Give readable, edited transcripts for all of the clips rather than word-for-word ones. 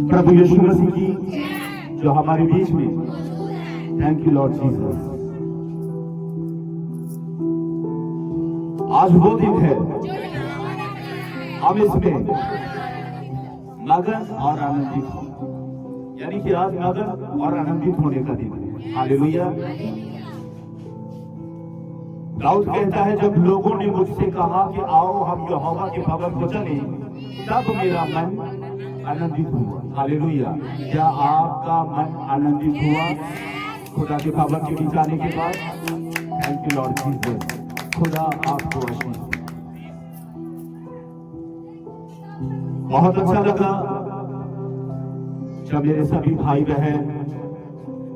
प्रभु यीशु मसीह की जो हमारे बीच में। Thank you Lord Jesus. आज वो दिन है, हम इसमें मगन और आनंदित हो, यानी कि आज मगन और आनंदित होने का दिन है। हालेलुया। दाऊद कहता है, जब लोगों ने मुझसे कहा कि आओ हम यहोवा के भवन को चलें, तब मेरा मन आनंदित हुआ। हालेलुया। क्या आपका मन आनंदित हुआ खुदा के भवन के बीच आने के बाद? Thank you Lord Jesus. खुदा आपको आशीष। बहुत अच्छा लगा जब मेरे सभी भाई बहन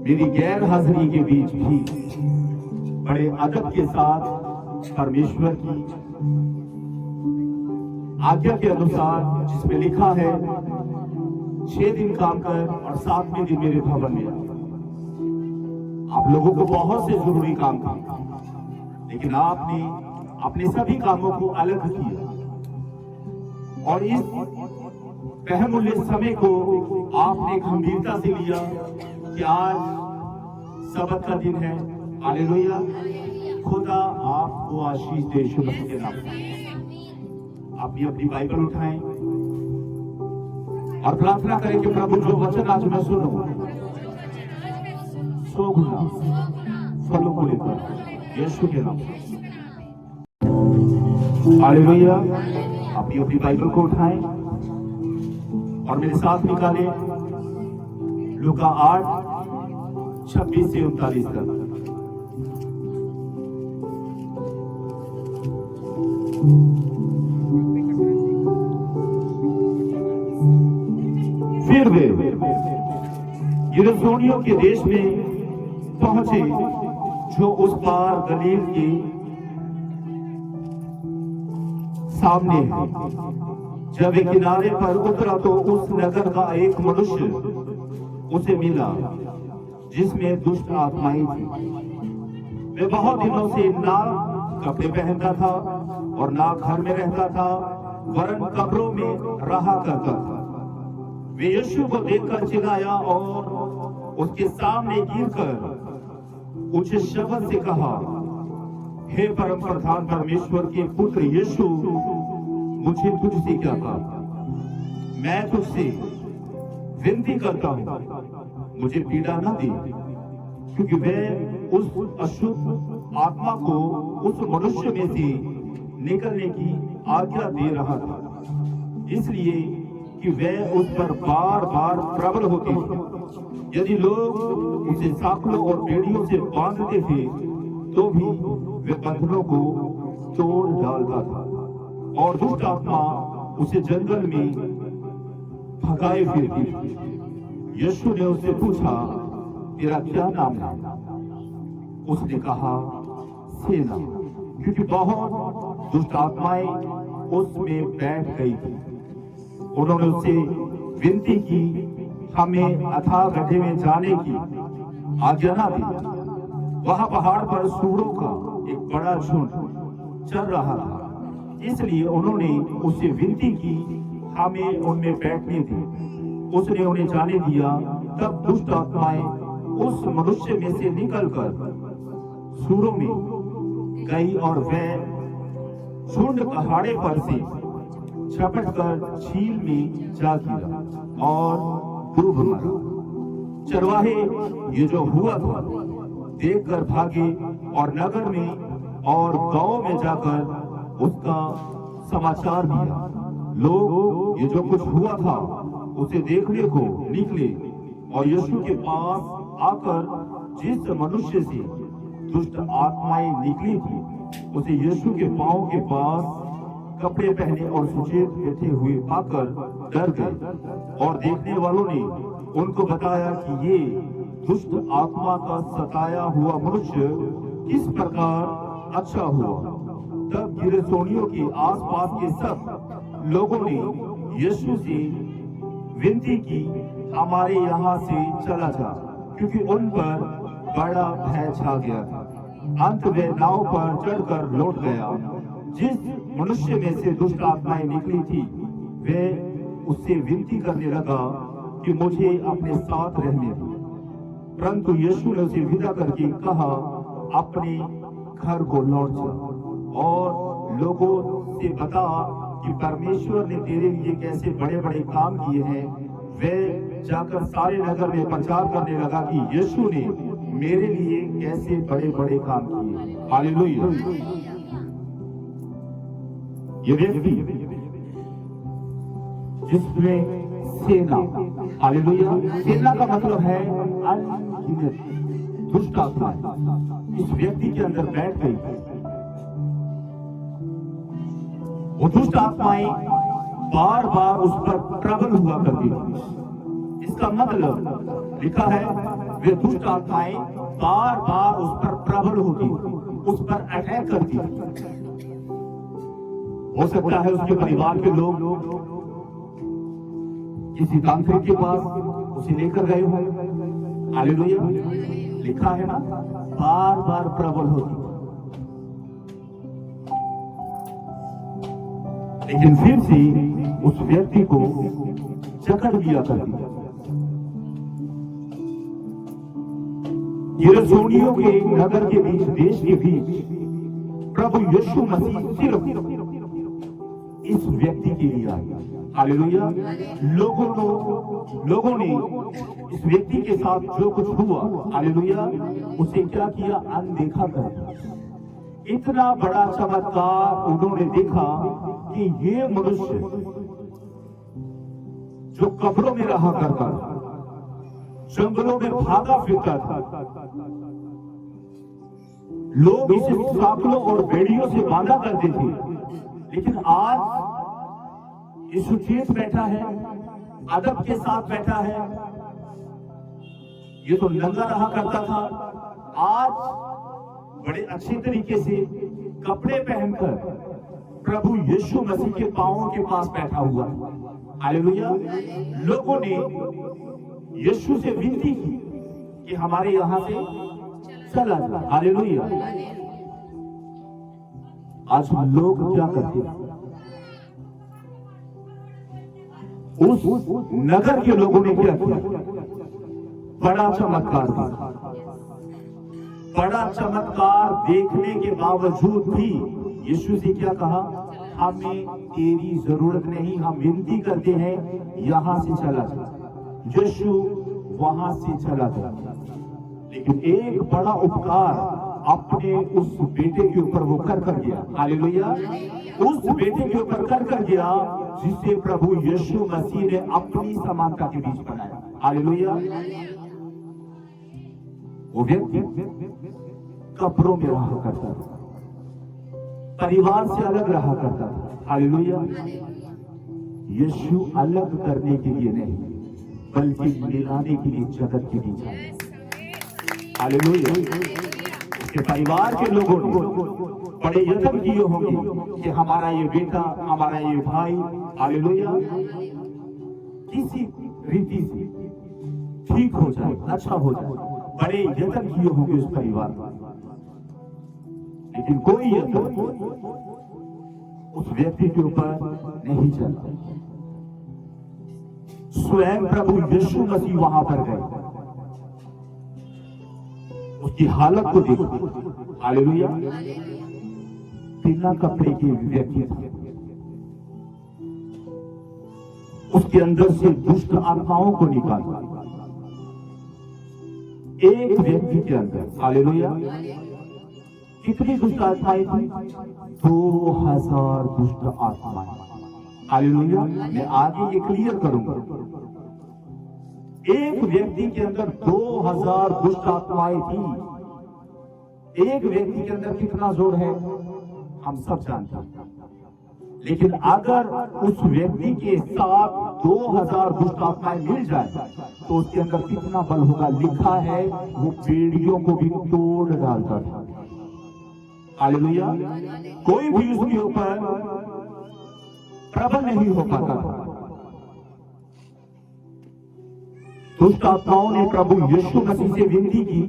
मेरी गैर हाजिरी के बीच भी बड़े अदब के साथ परमेश्वर की आज्ञा के अनुसार, जिसमें लिखा है 6 दिन काम कर और 7वें दिन मेरे भवन में। आप लोगों को बहुत से जरूरी काम थे, लेकिन आपने अपने सभी कामों को अलग किया और इस बहुमूल्य समय को आपने गंभीरता से लिया कि आज सबत का दिन है। हालेलुया। खुदा आपको आशीष दे यीशु मसीह के नाम में। आप भी अपनी बाइबल उठाएं और प्रार्थना करें कि प्रभु जो वचन आज मैं सुनूं 100 गुना फलों को लेकर यीशु के नाम में। हालेलुया। आप भी अपनी बाइबल को उठाएं और मेरे साथ निकालें लूका 8:26 से 39 तक। फिर वे गिरसोनियों के देश में पहुंचे जो उस पार गलील के सामने है। जब एक किनारे पर उतरा तो उस नगर का एक मनुष्य उसे मिला जिसमें दुष्ट आत्माएं थी। वे बहुत दिनों से ना कपड़े पहनता था और ना घर में रहता था, वरन कब्रों में रहा करता था। वे यीशु को देखकर चिल्लाया और उसके सामने गिरकर ऊंचे शब्द से कहा, हे परम प्रधान परमेश्वर के पुत्र यीशु, मुझे तुझसे क्या कहा? मैं तुझसे विनती करता हूं, मुझे पीड़ा न दे, क्योंकि वह उस अशुद्ध आत्मा को उस मनुष्य में से निकलने की आज्ञा दे रहा था, इसलिए कि वह उस पर बार बार प्रबल होती थी। यदि लोग उसे सांकलों और बेड़ियों से बांधते थे तो भी वे बंधनों को तोड़ डालता था, और दुष्ट आत्मा उसे जंगल में भगाए फिरती थी। यीशु ने उससे पूछा, तेरा क्या नाम है? उसने कहा, सेना, क्योंकि बहुत दुष्ट आत्माएं उसमें बैठ गई थी। उन्होंने उससे विनती की, हमें अथाह गड्ढे में जाने की आज्ञा न दी। वहां पहाड़ पर सूरों का एक बड़ा झुंड चल रहा था, इसलिए उन्होंने उससे विनती की, हमें उनमें बैठने दी। उसने उन्हें जाने दिया। तब दुष्ट आत्माएं उस मनुष्य में से निकलकर सूरों में गई और वह झुंड पहाड़े पर से झपट कर झील में जा गिरा और डूब मरा। चरवाहे ये जो हुआ था देखकर भागे और नगर में और गांव में जाकर उसका समाचार दिया। लोग ये जो कुछ हुआ था उसे देखने को निकले और यीशु के पास आकर जिस मनुष्य से दुष्ट आत्माएं निकली थी उसे यीशु के पांव के पास कपड़े पहने और सुचेत बैठे हुए पाकर डर गए। और देखने वालों ने उनको बताया कि ये दुष्ट आत्मा का सताया हुआ मनुष्य किस प्रकार अच्छा हुआ। तब गिरसोनियों के आसपास के सब लोगों ने यीशु से विनती की, हमारे यहाँ से चला जा, क्योंकि उन पर बड़ा भय छा गया था। अंत वे नाव पर चढ़कर लौट गया। जिस मनुष्य में से दुष्ट आत्माएं निकली थी वे उससे विनती करने लगा कि मुझे अपने साथ रहने दो, परंतु यीशु ने उसे विदा करके कहा, अपने घर को लौट जा और लोगों से बता कि परमेश्वर ने तेरे लिए कैसे बड़े बड़े काम किए हैं। वे जाकर सारे नगर में प्रचार करने लगा कि यीशु ने मेरे लिए कैसे बड़े बड़े काम किए। हालेलुया। ये व्यक्ति जिसमें सेना, हालेलुया, सेना का मतलब है अनगिनत दुष्ट आत्माएं इस व्यक्ति के अंदर बैठ गई। वो दुष्ट आत्माएं बार बार उस पर प्रबल हुआ करती थी। इसका मतलब लिखा है, वे दुष्ट आत्माएं बार बार उस पर प्रबल होती, उस पर अटैक करती। हो सकता है उसके परिवार के लोग किसी तांत्रिक के पास उसे लेकर गए हो। हालेलुया। लिखा है ना, बार बार प्रबल होती, लेकिन फिर से उस व्यक्ति को जकड़ लिया करती। गिरजोनियों के नगर के बीच, देश के बीच प्रभु यीशु मसीह सिर्फ इस व्यक्ति के लिए आया। हालेलुया। लोगों ने इस व्यक्ति के साथ जो कुछ हुआ, हालेलुया, उसे क्या किया? अनदेखा कर दिया। इतना बड़ा चमत्कार उन्होंने देखा कि ये मनुष्य जो कब्रों में रहा करता था, जंगलों में भागा फिरता था, लोग इसे सांकलों और बेड़ियों से बांधा करते थे, लेकिन आज ये सुचेत बैठा है, अदब के साथ बैठा है। ये तो नंगा रहा करता था, आज बड़े अच्छे तरीके से कपड़े पहनकर प्रभु यीशु मसीह के पांवों के पास बैठा हुआ है। हालेलुया। लोगों ने यीशु से विनती की कि हमारे यहां से चला जा। हालेलुया। आज लोग क्या करते हैं? उस नगर के लोगों ने क्या किया? बड़ा चमत्कार देखा। बड़ा चमत्कार देखने के बावजूद भी यीशु से क्या कहा? हमें तेरी जरूरत नहीं, हम विनती करते हैं यहां से चला जा। यीशु वहां से चला जा, लेकिन एक बड़ा उपकार अपने उस बेटे के ऊपर वो कर गया। हालेलुया। उस बेटे के ऊपर कर गया जिसे प्रभु यीशु मसीह ने अपनी समानता के बीच बनाया। हालेलुया। वो व्यक्ति कब्रों में रहा करता था, परिवार से अलग रहा करता था। हालेलुया। यीशु अलग करने के लिए नहीं, बल्कि मिलाने के लिए जगत के बीच आया। हालेलुया। उसके परिवार के लोगों ने बड़े यत्न किए होंगे कि हमारा ये बेटा, हमारा ये भाई, हालेलुया, किसी रीति से ठीक हो जाए, अच्छा हो जाए। बड़े यत्न किए होंगे उस परिवार में, लेकिन कोई यत्न उस व्यक्ति के ऊपर नहीं चला। स्वयं प्रभु यीशु मसीह वहां पर गए, उसकी हालत को देखो। हालेलुया। बिना कपड़े के व्यक्ति था, उसके अंदर से दुष्ट आत्माओं को निकाला एक व्यक्ति के अंदर। हालेलुया। कितनी दुष्ट आत्माएं थी? 2000 दुष्ट आत्माएं। हालेलुया। मैं आगे ये क्लियर करूंगा। एक व्यक्ति के अंदर 2000 दुष्ट आत्माएं थी। एक व्यक्ति के अंदर कितना जोर है हम सब जानते हैं, लेकिन अगर उस व्यक्ति के साथ 2000 दुष्ट आत्माएं मिल जाए तो उसके अंदर कितना बल होगा? लिखा है वो बेड़ियों को भी तोड़ डालता था। हालेलुया। कोई भी उसके ऊपर प्रबल नहीं हो पाता था। दुष्ट आत्माओं ने प्रभु यीशु मसीह से विनती की,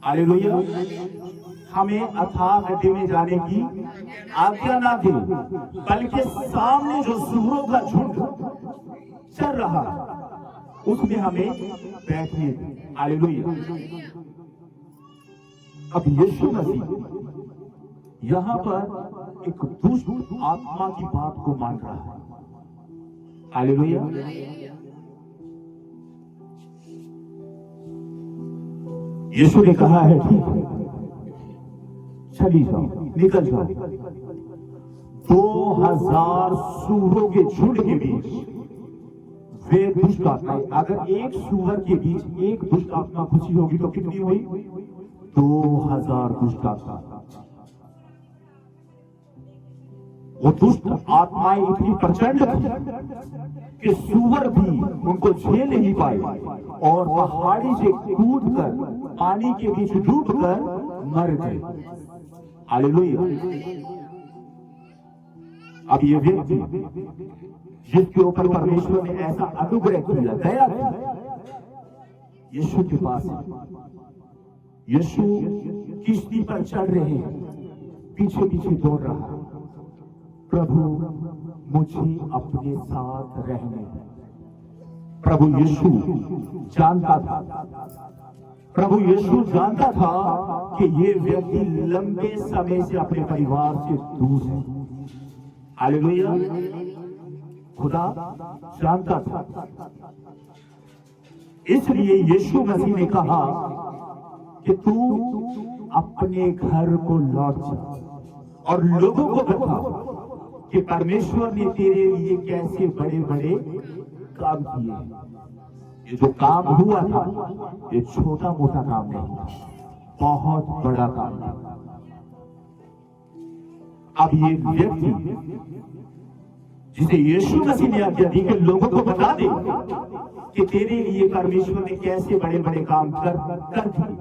हालेलुया, हमें अथाह गड्ढे में जाने की आज्ञा ना दे, बल्कि सामने जो सूरों का झुंड चल रहा है, उसमें हमें बैठने दें। हालेलुया। अब यीशु मसीह यहां पर एक दुष्ट आत्मा की बात को मान रहा है। हालेलुया। यीशु ने कहा है ठीक है, चली जाओ, निकल जाओ। 2000 सूरों के झुंड के बीच वे दुष्ट आत्माएं, अगर एक सूअर के बीच एक दुष्ट आत्मा खुशी होगी तो कितनी हुई? 2000 दुष्ट आत्मा। वो दुष्ट आत्माएं इतनी प्रचंड थी कि सूअर भी उनको झेल नहीं पाए और पहाड़ी से कूदकर पानी के बीच डूबकर मर गए। हालेलुया। अब ये व्यक्ति जिसके ऊपर परमेश्वर ने ऐसा अनुग्रह किया, दया की, यीशु के पास है। यीशु किश्ती पर चढ़ रहे हैं, पीछे पीछे दौड़ रहा है। प्रभु मुझे अपने साथ रहने दे। प्रभु यीशु जानता था, प्रभु यीशु जानता था कि ये व्यक्ति लंबे समय से अपने परिवार से दूर है। हालेलुया। खुदा जानता था, इसलिए यीशु मसीह ने कहा कि तू अपने घर को लौट जा और लोगों को बता कि परमेश्वर ने तेरे लिए कैसे बड़े बड़े काम किए। ये जो काम हुआ था ये छोटा मोटा काम नहीं था, बहुत बड़ा काम था। अब ये व्यक्ति जिसे यीशु मसीह ने आज्ञा दी कि लोगों को बता दे कि तेरे लिए परमेश्वर ने कैसे बड़े बड़े काम कर दिए,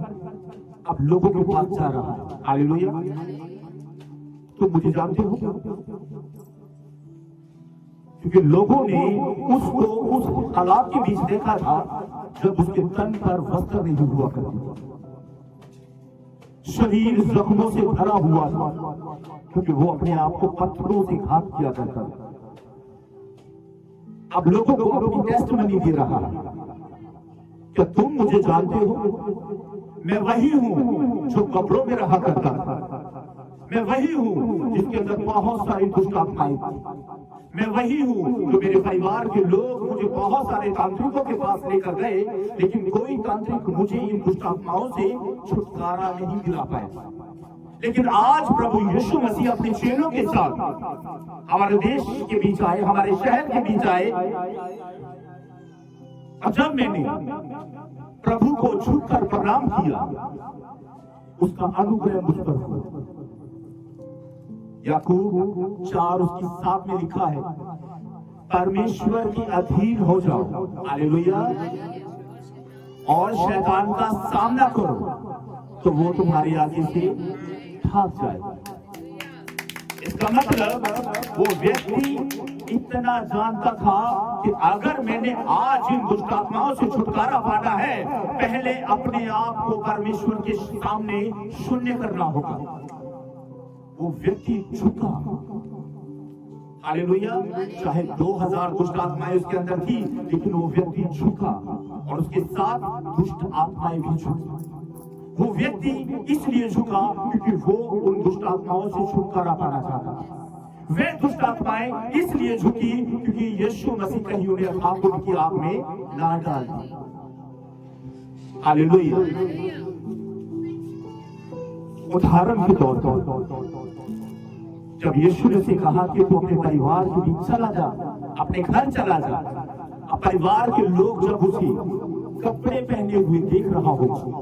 अब लोगों के पास जा रहा है। हालेलुया। तो मुझे जानते हो, क्योंकि लोगों ने उसको उस हालात के बीच देखा था जब उसके तन पर वस्त्र नहीं हुआ करते, शरीर जख्मों से भरा हुआ था, क्योंकि वो अपने आप को पत्थरों से घात किया करता था। अब लोगों को अपनी टेस्टमनी दे रहा है, क्या तुम मुझे जानते हो? मैं वही हूं जो कब्रों में रहा करता था, मैं वही हूं जिसके अंदर बहुत सारी दुष्ट आत्माएं थी, मैं वही हूं जो मेरे परिवार के लोग मुझे बहुत सारे तांत्रिकों के पास लेकर गए, लेकिन कोई तांत्रिक मुझे इन दुष्ट आत्माओं से छुटकारा नहीं दिला पाया। लेकिन आज प्रभु यीशु मसीह अपने चेलों के साथ हमारे देश के बीच आए, हमारे शहर के बीच आए। और जब मैंने प्रभु को झुककर प्रणाम किया, उसका अनुग्रह मुझ पर हुआ। याकूब 4 उसकी 7 में लिखा है, परमेश्वर के अधीन हो जाओ, हालेलुया, और शैतान का सामना करो तो वो तुम्हारे आगे से भाग जाएगा। इसका मतलब वो व्यक्ति इतना जानता था कि अगर मैंने आज इन दुष्ट आत्माओं से छुटकारा पाना है, पहले अपने आप को परमेश्वर के सामने शून्य करना होगा। वो व्यक्ति झुका। हालेलुया। चाहे 2000 दुष्ट आत्माएं उसके अंदर थी, लेकिन वो व्यक्ति झुका और उसके साथ दुष्ट आत्माएं भी झुकी। वो व्यक्ति इसलिए झुका क्योंकि वो उन दुष्ट आत्माओं से छुटकारा पाना चाहता था। वे दुष्ट आत्माएं इसलिए झुकी क्योंकि यीशु मसीह कहीं उन्हें आग की आग में ना डाल दी। हालेलुया। उदाहरण के तौर पर जब यीशु ने से कहा कि तू अपने परिवार के बीच चला जा, अपने घर चला जा, अब परिवार के लोग जब उसे कपड़े पहने हुए देख रहा होगा,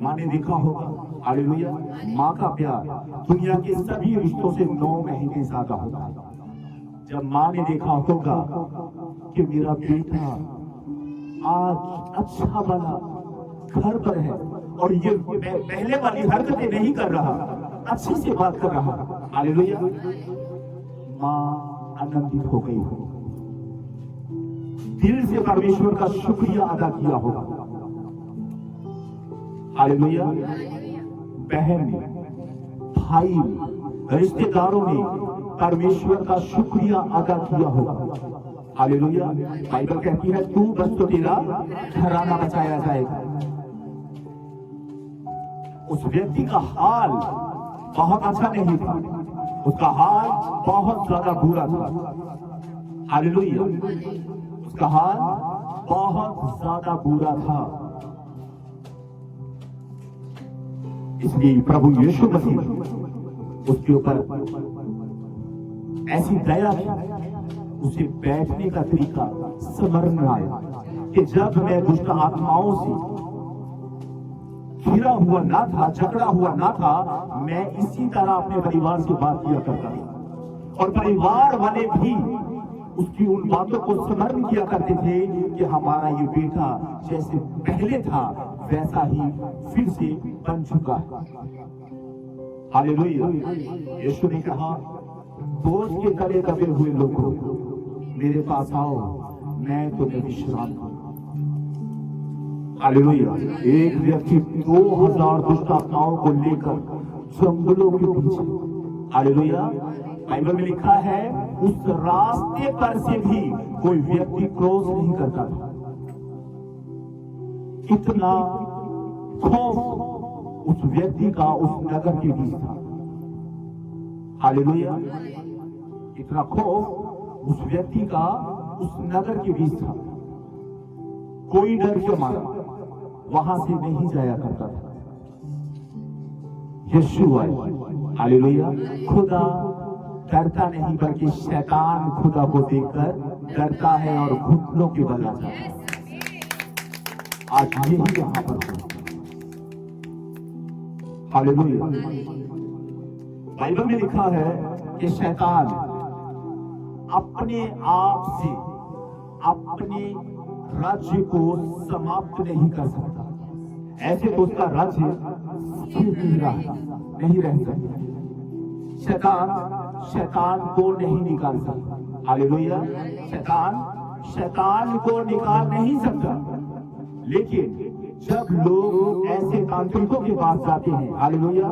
माँ ने देखा होगा, हालेलुया, माँ का प्यार दुनिया के सभी रिश्तों से 9 महीने ज्यादा होता है। जब माँ ने देखा होगा कि मेरा बेटा आज अच्छा भला घर पर है और ये पहले वाली हरकतें नहीं कर रहा, अच्छी से बात कर रहा, हालेलुया, माँ आनंदित हो गई हो, दिल से परमेश्वर का शुक्रिया अदा किया होगा। हालेलुया। बहन ने, भाई ने, रिश्तेदारों ने परमेश्वर का शुक्रिया अदा किया होगा। हालेलुया। बाइबल कहती है तू बस तो तेरा घराना बचाया जाएगा। उस व्यक्ति का हाल बहुत अच्छा नहीं था, उसका हाल बहुत ज्यादा बुरा था। हालेलुया। उसका हाल बहुत ज्यादा बुरा था। इसलिए प्रभु यीशु मसीह उसके ऊपर ऐसी दया की, उसे बैठने का तरीका समझ में आया कि जब मैं दुष्ट आत्माओं से घिरा हुआ ना था, झगड़ा हुआ ना था, मैं इसी तरह अपने परिवार से बात किया करता था और परिवार वाले भी उसकी उन बातों को स्मरण किया करते थे कि हमारा ये बेटा जैसे पहले था वैसा ही फिर से बन चुका है। हालेलुया। यीशु ने कहा बोझ के तले दबे हुए लोगों मेरे पास आओ, मैं तुम्हें विश्राम दूंगा। हालेलुया। एक व्यक्ति 2000 दुष्ट आत्माओं को लेकर जंगलों के बीच, हालेलुया, बाइबल में लिखा है उस रास्ते पर से भी कोई व्यक्ति क्रॉस नहीं करता था। इतना खौफ उस व्यक्ति का उस नगर के बीच था। हालेलुया। इतना खौफ उस व्यक्ति का उस नगर के बीच था। कोई डर के मारा वहां से नहीं जाया करता था। यीशु आए। हालेलुया। खुदा डरता नहीं बल्कि शैतान खुदा को देखकर डरता है और घुटनों के बल आ जाता है। आज यही यहां पर है। हालेलुया। बाइबल में लिखा है कि शैतान अपने आप से अपने राज्य को समाप्त नहीं कर सकता। ऐसे तो उसका राज्य नहीं रह सकता। शैतान को नहीं निकाल सकता। हालेलुया। शैतान को निकाल नहीं सकता। लेकिन जब लोग ऐसे तांत्रिकों के पास जाते हैं, हालेलुया,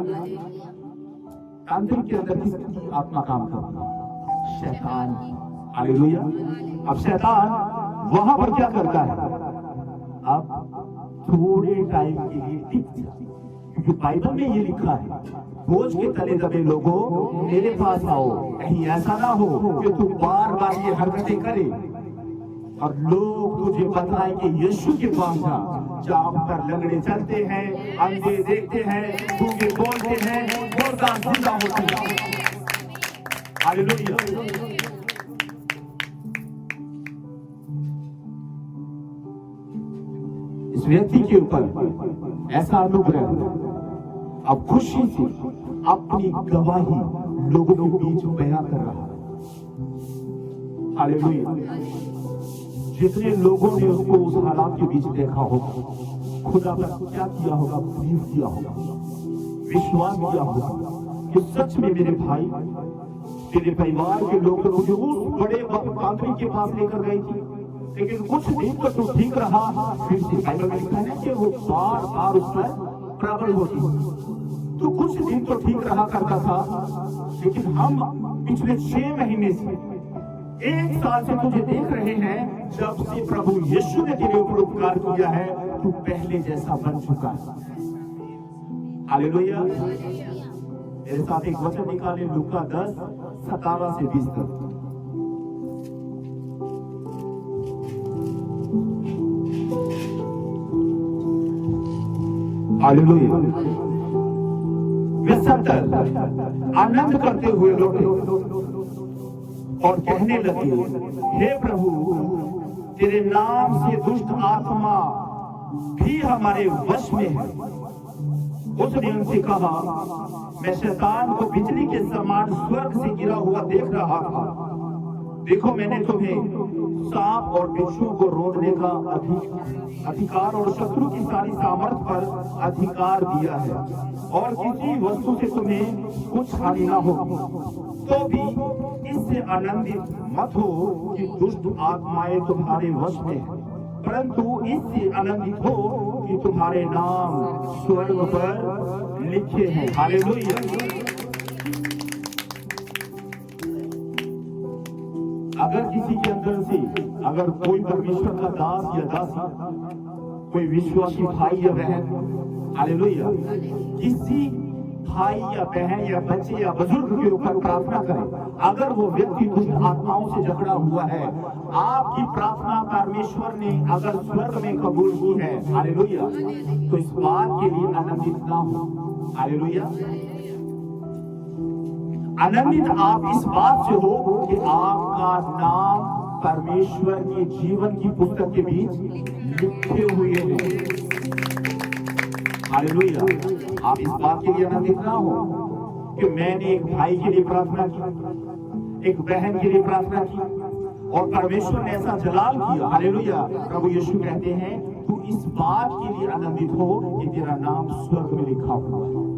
तांत्रिक के अंदर किसकी आत्मा काम करता है? शैतान। हालेलुया। अब शैतान वहां पर क्या करता है? अब थोड़े टाइम के लिए टिक जाता, क्योंकि बाइबल में ये लिखा है बोझ के तले दबे लोगों मेरे पास आओ। कहीं ऐसा ना हो कि तू बार बार ये हरकतें करे और लोग तुझे बताएं कि यीशु के पास जा, जहां पर लंगड़े चलते हैं, अंधे देखते हैं, गूंगे बोलते हैं, मुर्दान जिंदा होते हैं। हालेलुया। इस व्यक्ति के ऊपर ऐसा अनुग्रह अब खुशी से अपनी गवाही लोगों के बीच बयां कर रहा है। हालेलुया। जितने लोगों ने उसको उस हालात के बीच देखा होगा, खुदा पर क्या किया होगा? बिलीव किया होगा, विश्वास किया होगा कि सच में मेरे भाई, तेरे परिवार के लोग तो मुझे उस बड़े तांत्रिक के पास लेकर गए थे, लेकिन कुछ दिन तो तू ठीक रहा। फिर से बाइबल में लिखा है कि वो बार बार उस पर प्रबल होती। तो कुछ दिन तो ठीक रहा करता था, लेकिन हम पिछले 6 महीने से 1 साल से तुझे देख रहे हैं, जब से प्रभु यीशु ने तेरे ऊपर उपकार किया है, तू पहले जैसा बन चुका है। हालेलुया। मेरे साथ एक वचन निकाले, लूका 10:17 से 20 तक। हालेलुया। वे सब आनंद करते हुए लौटे और कहने लगे, हे प्रभु, तेरे नाम से दुष्ट आत्मा भी हमारे वश में है। उसने उनसे कहा, मैं शैतान को बिजली के समान स्वर्ग से गिरा हुआ देख रहा था। देखो, मैंने तुम्हें सांप और बिच्छुओं को रोकने का अधिकार और शत्रु की सारी सामर्थ पर अधिकार दिया है, और किसी वस्तु से तुम्हें कुछ हानि ना हो। तो भी इससे आनंदित मत हो कि दुष्ट आत्माएं तुम्हारे वश में है, परंतु इससे आनंदित हो कि तुम्हारे नाम स्वर्ग पर लिखे हैं। हालेलुया। अगर किसी के अंदर से अगर कोई परमेश्वर का दास या दासी, कोई विश्वासी भाई या बहन, हालेलुया, किसी भाई या बहन या बच्चे या बुजुर्ग के ऊपर प्रार्थना करे, अगर वो व्यक्ति दुष्ट आत्माओं से जकड़ा हुआ है, आपकी प्रार्थना परमेश्वर ने अगर स्वर्ग में कबूल की है, हालेलुया, तो इस बात के लिए आनंदित ना हो, हालेलुया। आनंदित आप इस बात से हो कि आपका नाम परमेश्वर के जीवन की पुस्तक के बीच लिखे हुए हैं, हालेलुया। आप इस बात के लिए आनंदित ना हो कि मैंने एक भाई के लिए प्रार्थना की, एक बहन के लिए प्रार्थना की और परमेश्वर ने ऐसा जलाल किया, हालेलुया। प्रभु यीशु कहते हैं तू इस बात के लिए आनंदित हो कि तेरा नाम स्वर्ग में लिखा हुआ है,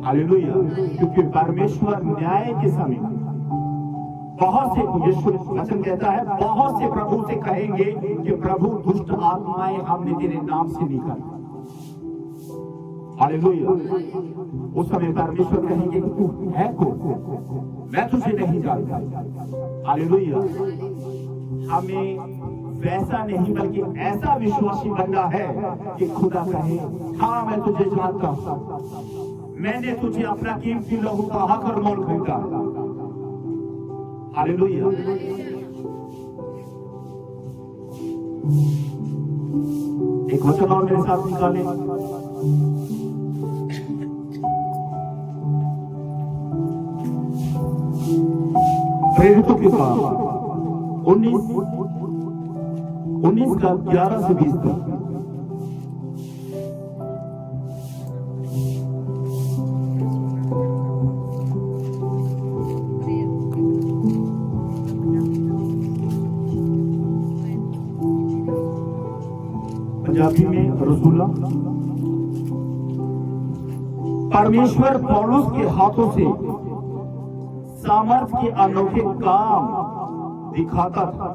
हालेलुया। क्योंकि परमेश्वर न्याय के समय बहुत से, यीशु वचन कहता है, बहुत से प्रभु से कहेंगे कि प्रभु दुष्ट आत्माएं हमने तेरे नाम से निकाली, हालेलुया। उस समय परमेश्वर कहेंगे कि तू है कौन, मैं तुझे नहीं जानता, हालेलुया। हमें वैसा नहीं बल्कि ऐसा विश्वासी बनना है कि खुदा कहे हाँ मैं तुझे जानता हूं, मैंने तुझे अपना कीमती लहू बहाकर मोल खरीदा, हालेलुया। एक वचन और मेरे साथ निकालें, प्रेरितों के काम 19 का 11 से 20 तक। पंजाबी में रसूला। परमेश्वर पौलुस के हाथों से सामर्थ के अनोखे काम दिखाता था,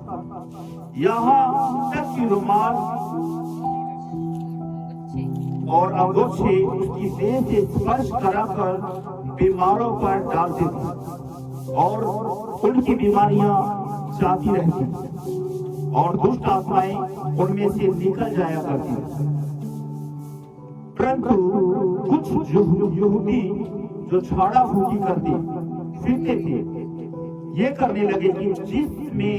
यहाँ तक कि रुमाल और अंगूठे उसकी देह से स्पर्श कराकर बीमारों पर डालते थे और उनकी बीमारियां जाती रहती और दुष्ट आत्माएं उनमें से निकल जाया करती। परंतु कुछ यहूदी जो झाड़ा फूकी करते फिरते थे, ये करने लगे कि जिसमें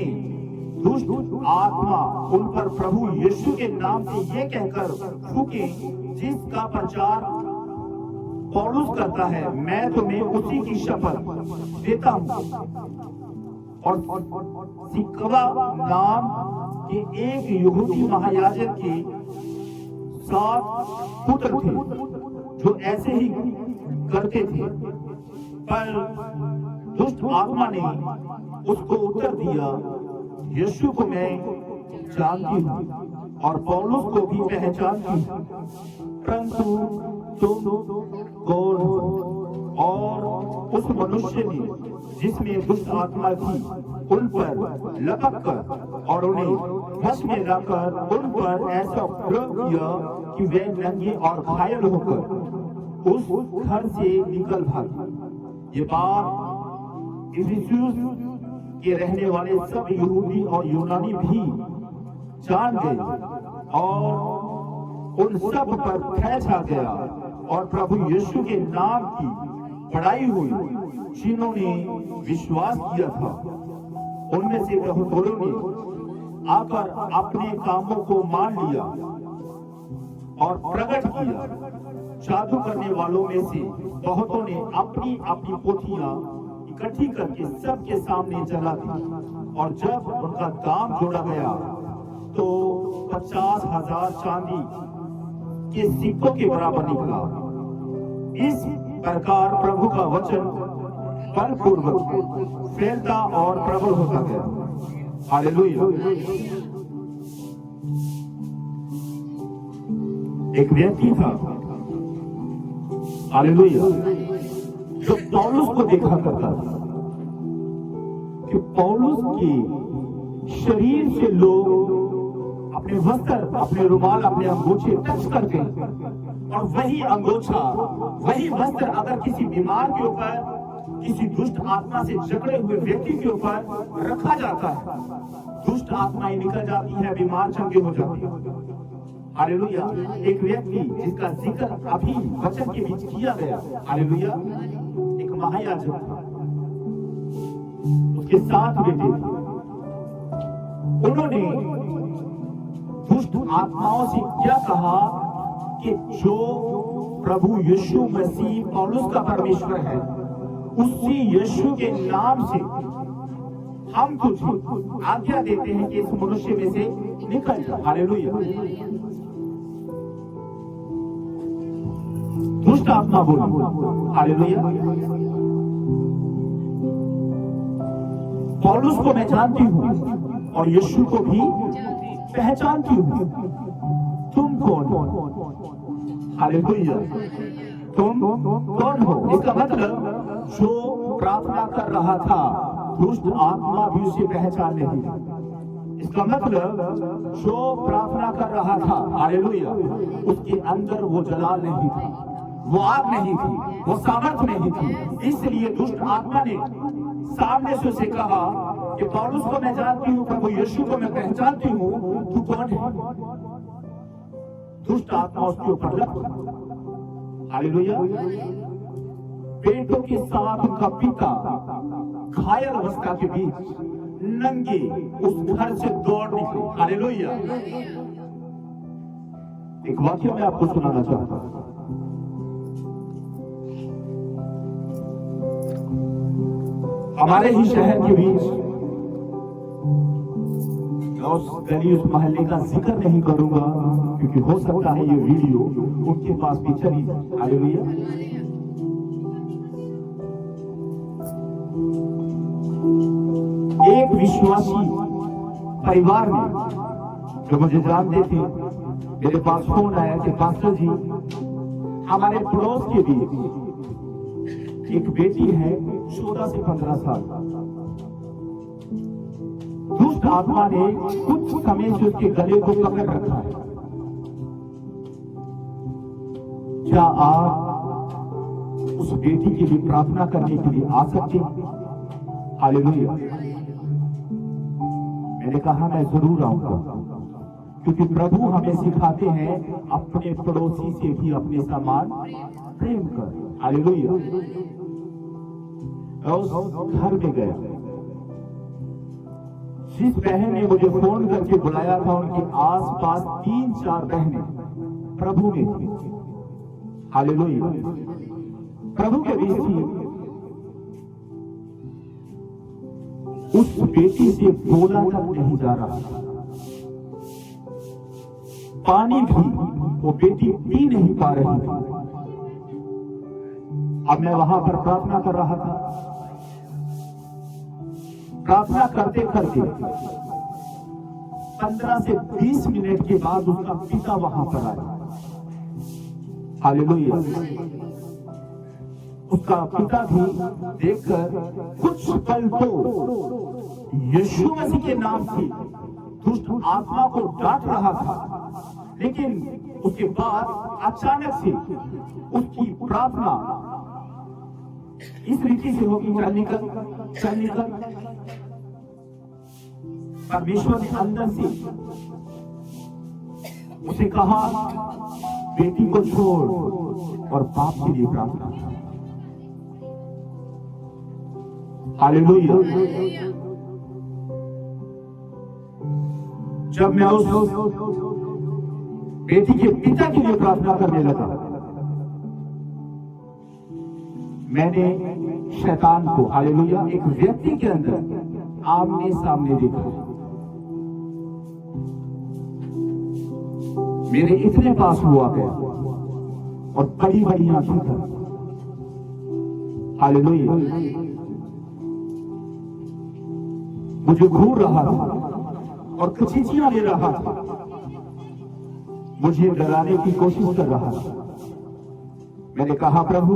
दुष्ट आत्मा उन पर प्रभु यीशु के नाम से ये कहकर फूके, जिसका प्रचार पौलुस करता है, मैं तुम्हें उसी की शपथ देता हूं। और सिकवा नाम के एक यहूदी महायाजक के 7 पुत्र थे जो ऐसे ही करते थे, पर दुष्ट आत्मा ने उसको उत्तर दिया, यीशु को मैं जानती हूँ और पौलुस को भी पहचानती हूँ, परंतु तुम कौन हो? और उस मनुष्य ने जिसमें दुष्ट आत्मा थी उन पर लपक कर और उन्हें वश में लाकर उन पर ऐसा उपद्रव किया कि वे नंगे और घायल होकर उस घर से निकल भागे। ये बात इफिसुस के रहने वाले सब यहूदी और यूनानी भी जान गए और उन सब पर भय छा गया और प्रभु यीशु के नाम की बड़ाई हुई जिन्होंने विश्वास किया था। उनमें से बहुतों ने आकर अपने कामों को मान लिया और प्रकट किया। जादू करने वालों में से बहुतों ने अपनी अपनी पोथियां इकट्ठी करके सबके सामने जला दी और जब उनका दाम जोड़ा गया तो 50,000 चांदी के सिक्कों के बराबर निकला। इस प्रकार प्रभु का वचन बलपूर्वक फैलता और प्रबल होता गया। हालेलुया। एक व्यक्ति था, हालेलुया, जो पौलुस को देखा करता था कि पौलुस के शरीर से लोग अपने वस्त्र, अपने रुमाल, अपने अंगूठे टच करते और वही अंगूठा, वही वस्त्र अगर किसी बीमार के ऊपर, किसी दुष्ट आत्मा से जकड़े हुए व्यक्ति के ऊपर रखा जाता है, दुष्ट आत्माएं निकल जाती है, बीमार चंगे हो जाती है। हालेलुया। एक व्यक्ति जिसका जिक्र अभी वचन के बीच किया गया, हालेलुया, एक महायाजक था, उसके 7 बेटे थे। उन्होंने दुष्ट आत्माओं से क्या कहा कि जो प्रभु यीशु मसीह पौलुस का परमेश्वर है, उसी यीशु के नाम से हम तुझे आज्ञा देते हैं कि इस मनुष्य में से निकल जा। हालेलुया। दुष्ट आत्मा बोली, हालेलुया, पौलुस को मैं जानती हूं और यीशु को भी पहचानती हूं, तुम कौन हो? हालेलुया। तुम कौन हो? इसका मतलब जो प्रार्थना कर रहा था, दुष्ट आत्मा भी उसे पहचान नहीं। इसका मतलब जो प्रार्थना कर रहा था, हालेलुया, उसके अंदर वो जलाल नहीं था, वो आग नहीं थी, वो सामर्थ्य नहीं थी। इसलिए दुष्ट आत्मा ने सामने से उसे कहा कि पौलुस को मैं जानती हूं, प्रभु यीशु को मैं पहचानती हूं, तू कौन है? दुष्ट आत्मा उसके ऊपर लग, हालेलुया। पेटों के साथ उनका पिता घायल अवस्था के बीच नंगे उस घर से दौड़ निकले, हालेलुया। एक वाक्य मैं आपको सुनाना चाहता हूं। हमारे ही शहर के बीच, मैं उस गली उस मोहल्ले का जिक्र नहीं करूंगा क्योंकि हो सकता है ये वीडियो उनके पास भी चली जाए, हालेलुया। एक विश्वासी परिवार में जो मुझे जानते थे, मेरे पास फोन आया कि पास्टर जी, हमारे पड़ोस के बीच एक बेटी है 14 से 15 साल, दुष्ट आत्मा ने कुछ समय से उसके गले को पकड़ रखा है। क्या आप उस बेटी के लिए प्रार्थना करने के लिए आ सकते हैं? हालेलुया। मैंने कहा मैं जरूर आऊंगा, क्योंकि प्रभु हमें सिखाते हैं अपने पड़ोसी से भी अपने समान प्रेम कर। हालेलुया। उस घर में गया, जिस बहन ने मुझे फोन करके बुलाया था, उनके आसपास 3-4 बहनें प्रभु में थी, हालेलुया, प्रभु के बीच थी। उस बेटी से बोला तक नहीं जा रहा, पानी भी वो बेटी पी नहीं पा रही थी। अब मैं वहां पर प्रार्थना कर रहा था, प्रार्थना करते करते 15 से 20 मिनट के बाद उसका पिता वहां पर आया, हालेलुया। उसका पिता भी देखकर कुछ पल तो यीशु मसीह के नाम से दुष्ट आत्मा को डांट रहा था, लेकिन उसके बाद अचानक से उसकी प्रार्थना इस रीति से होगी, चल निकल, चल निकल। परमेश्वर ने अंदर से उसे कहा, बेटी को छोड़ और बाप के लिए प्रार्थना कर। हालेलुया। जब मैं उस बेटी के पिता के लिए प्रार्थना करने लगा, मैंने शैतान को, हालेलुया, एक व्यक्ति के अंदर आमने सामने देखा। मेरे इतने पास हुआ गया और बड़ी बड़ी आंखें कर, हालेलुया, मुझे घूर रहा था और खिंचियां ले रहा था, मुझे डराने की कोशिश कर रहा था। मैंने कहा, प्रभु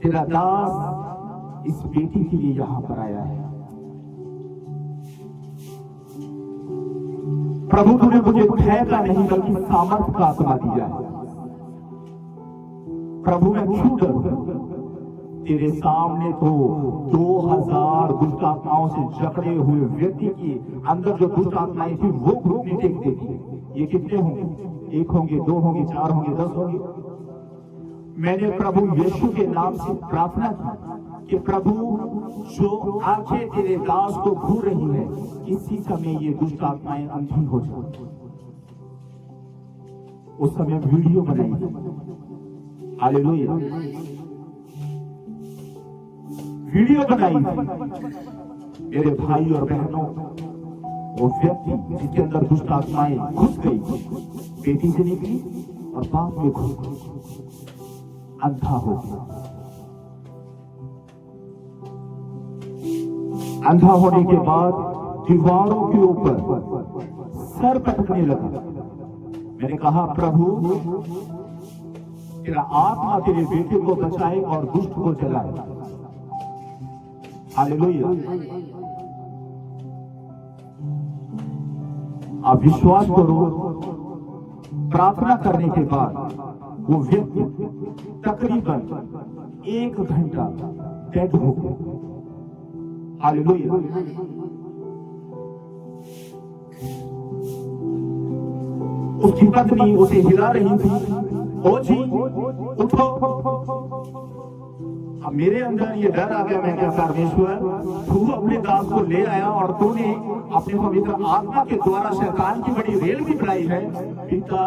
तेरा दास इस बेटी के लिए यहां पर आया है। प्रभु तूने मुझे भय का नहीं बल्कि सामर्थ्य का आत्मा दिया है। प्रभु मैं क्यों डरूं? तेरे सामने तो 2000 दुष्ट आत्माओं से जकड़े हुए व्यक्ति की अंदर जो दुष्ट आत्माएं थी वो घूमने टेकते थी। ये कितने होंगे? 1 होंगे, 2 होंगे, 4 होंगे, 10 होंगे? मैंने प्रभु यीशु के नाम से प्रार्थना की कि प्रभु जो आंखें तेरे दास को घूर रही है, इसी समय ये दुष्ट आत्माएं अंधी हो जाए। उस समय वीडियो बनाई। हालेलुया। वीडियो बनाई। मेरे भाई और बहनों, वो व्यक्ति जिसके अंदर दुष्ट आत्माएं घुस गई, बेटी से निकली और बाप में घुस गई, अंधा हो गया। अंधा होने के बाद दीवारों के ऊपर सर पटकने लगा। मैंने कहा प्रभु तेरा आत्मा तेरे बेटे को बचाए और दुष्ट को जलाए। हालेलुया। आप विश्वास करो, प्रार्थना करने के बाद वो व्यक्ति तकरीबन 1 घंटा डेड हो गया। हालेलुया। उसकी पत्नी उसे हिला रही थी, ओ जी उठो। अब मेरे अंदर ये डर आ गया। मैं क्या, परमेश्वर तू अपने दास को ले आया और तूने अपने पवित्र आत्मा के द्वारा शैतान की बड़ी रेल भी बनाई है। पिता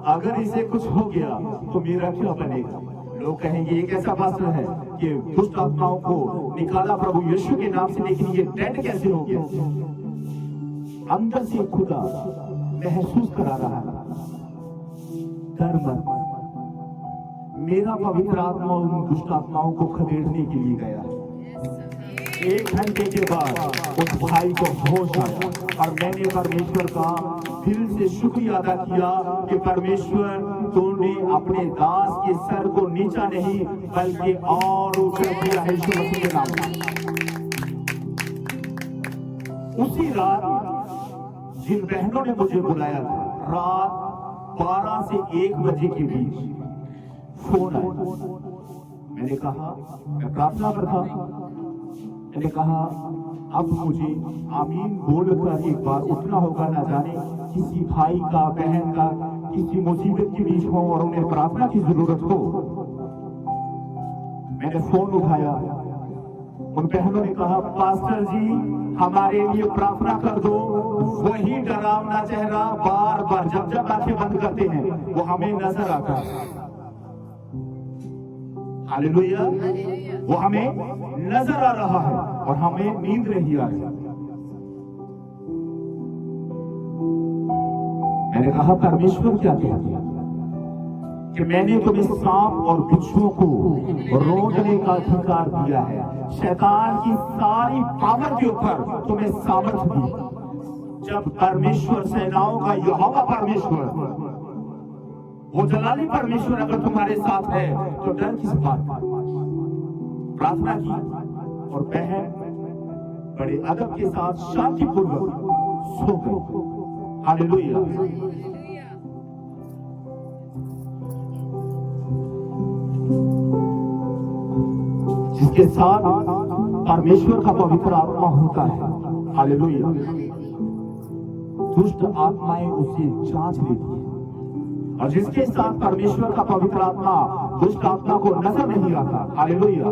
अगर इसे कुछ हो गया तो मेरा क्या बनेगा? लोग कहेंगे ये कैसा पास्टर है कि दुष्ट आत्माओं को निकाला प्रभु यीशु के नाम से, लेकिन ये डेड कैसे हो गया? अंदर से खुदा महसूस करा रहा है, डर मत, मेरा पवित्र आत्मा उन दुष्ट आत्माओं को खदेड़ने के लिए गया है। 1 घंटे के बाद उस भाई को होश आया और मैंने परमेश्वर का दिल से शुक्रिया अदा किया कि परमेश्वर तूने अपने दास के सर को नीचा नहीं बल्कि और ऊपर किया है यीशु मसीह के नाम में। उसी रात जिन बहनों ने मुझे बुलाया था, रात 12 से 1 बजे के बीच फोन आया। मैंने कहा, मैं प्रार्थना पर था, मैंने कहा अब मुझे आमीन बोलकर एक बार उठना होगा। ना जाने किसी भाई का, बहन का किसी मुसीबत के बीच हो और उन्हें प्रार्थना की जरूरत हो। मैंने फोन उठाया, उन बहनों ने कहा पास्टर जी हमारे लिए प्रार्थना कर दो। वही डरावना चेहरा बार बार जब आंखें बंद करते हैं वो हमें नजर आता है। हालेलुया। वो हमें नजर आ रहा है और हमें नींद नहीं आ रही। मैंने कहा परमेश्वर क्या कहता है कि मैंने तुम्हें सांप और बिच्छुओं को रोकने का अधिकार दिया है, शैतान की सारी पावर के ऊपर तुम्हें सामर्थ्य दी। जब परमेश्वर सेनाओं का यहोवा परमेश्वर, वो जलाली परमेश्वर अगर तुम्हारे साथ है तो डर किस बात का? प्रार्थना की और बहन बड़े अदब के साथ शांतिपूर्वक सो गई। हालेलुया। जिसके साथ परमेश्वर का पवित्र आत्मा होता है, हालेलुया, दुष्ट आत्माएं उसे जांच लेती है। और जिसके साथ परमेश्वर का पवित्र आत्मा दुष्ट आत्मा को नजर नहीं आता, हालेलुया,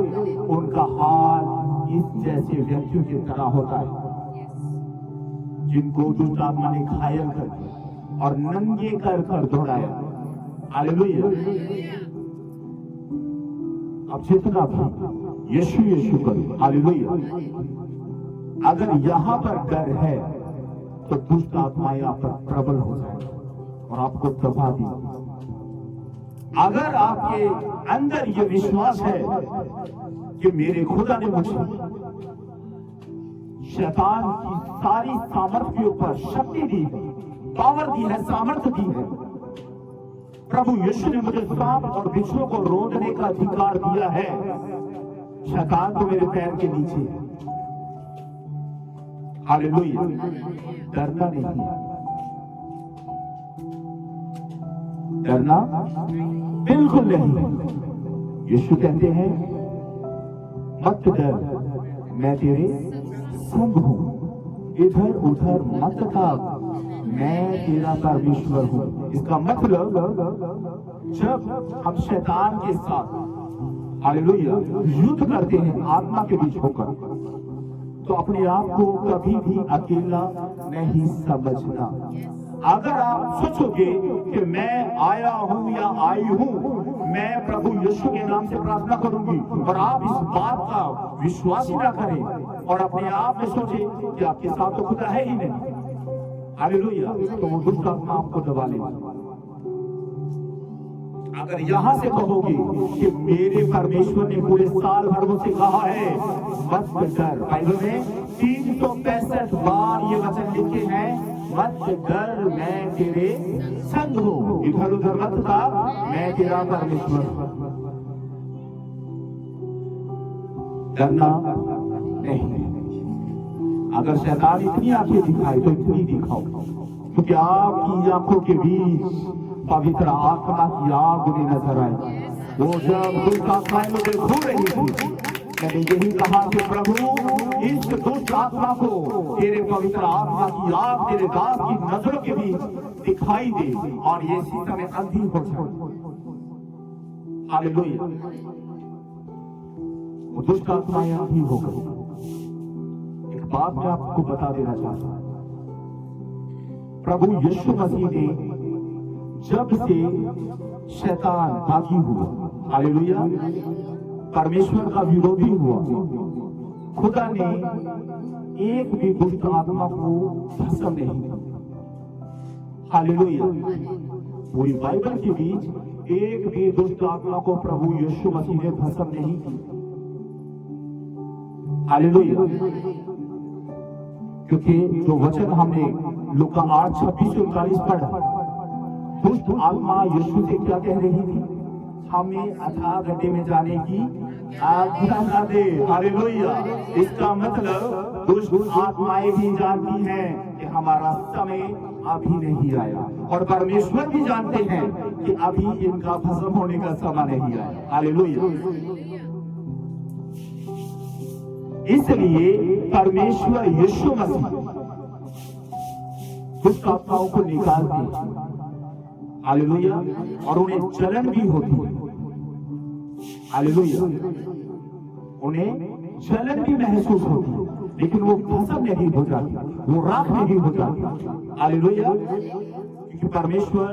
उनका हाल इस जैसे व्यक्तियों की तरह होता है जिनको दुष्ट आत्मा ने घायल कर और नंगे कर दौड़ाया। हालेलुया। अब जितना भी यीशु यीशु करो, हालेलुया। अगर यहाँ पर डर है तो दुष्ट आत्मा यहाँ पर प्रबल हो जाए और आपको दबा दी। अगर आपके अंदर ये विश्वास है कि मेरे खुदा ने मुझे शैतान की सारी सामर्थ्य के ऊपर शक्ति दी है, पावर दी है, सामर्थ्य दी है, प्रभु यीशु ने मुझे सांप और बिच्छुओं को रोकने का अधिकार दिया है, शैतान तो मेरे पैर के नीचे है। हालेलुया। डरना नहीं है, डरना बिल्कुल नहीं। यीशु कहते हैं मत डर, मैं तेरे संग हूँ, इधर उधर मत भाग, मैं तेरा परमेश्वर हूँ। इसका मतलब जब हम शैतान के साथ हालेलुया युद्ध करते हैं आत्मा के बीच होकर, तो अपने आप को कभी भी अकेला नहीं समझना। अगर आप सोचोगे कि मैं आया हूं या आई हूं, मैं प्रभु यीशु के नाम से प्रार्थना करूंगी, और आप इस बात का विश्वास ही ना करें और अपने आप में सोचे कि आपके साथ तो खुदा है ही नहीं, हालेलुया, तो वो दुष्ट आत्मा आपको दबा लेगा। अगर यहां से कहोगे कि मेरे परमेश्वर ने पूरे साल भर मुझसे कहा है मत डर, बाइबल में 365 बार ये वचन लिखे हैं, मत डर, मैं तेरे संग हूं, इधर उधर मत भाग, मैं तेरा परमेश्वर हूं। डरना नहीं। अगर शैतान इतनी आंखें दिखाए तो इतनी दिखाओ, क्योंकि आपकी आंखों के बीच पवित्र आत्मा की आग उन्हें नजर आई। वो जब दुष्ट आत्माएं मुझे खो रही थी, मैंने यही कहा कि प्रभु इस दुष्ट आत्मा को तेरे पवित्र आत्मा की आग तेरे दास की नजरों के बीच दिखाई दे और ये इसी समय अंधी हो जाए। हालेलुया। वो दुष्ट आत्माएं अंधी हो गई। एक बात मैं आपको बता देना चाहता हूं, प्रभु यीशु मसीह ने जब से शैतान बागी हुआ, हालेलुया, परमेश्वर का विरोधी हुआ, खुदा ने एक भी दुष्ट आत्मा को भस्म नहीं किया। हालेलुया। पूरी बाइबल के बीच एक भी दुष्ट आत्मा को प्रभु यीशु मसीह ने भस्म नहीं किया। हालेलुया। क्योंकि जो वचन हमने लूका 8:26-39 पढ़ा, दुष्ट आत्मा यीशु से क्या कह रही थी? हमें अथाह गड्ढे में जाने की आज्ञा न दे। हालेलुया। इसका मतलब दुष्ट आत्माएं भी जानती हैं कि हमारा समय अभी नहीं आया, और परमेश्वर भी जानते हैं कि अभी इनका भस्म होने का समय नहीं आया। हालेलुया। इसलिए परमेश्वर यीशु मसीह दुष्ट आत्माओं को निकालते हैं, हालेलुया, और उन्हें जलन भी होती है। हालेलुया। उन्हें जलन भी महसूस होती है, लेकिन वो भस्म नहीं हो जाती, वो राख नहीं हो जाती। हालेलुया। क्योंकि परमेश्वर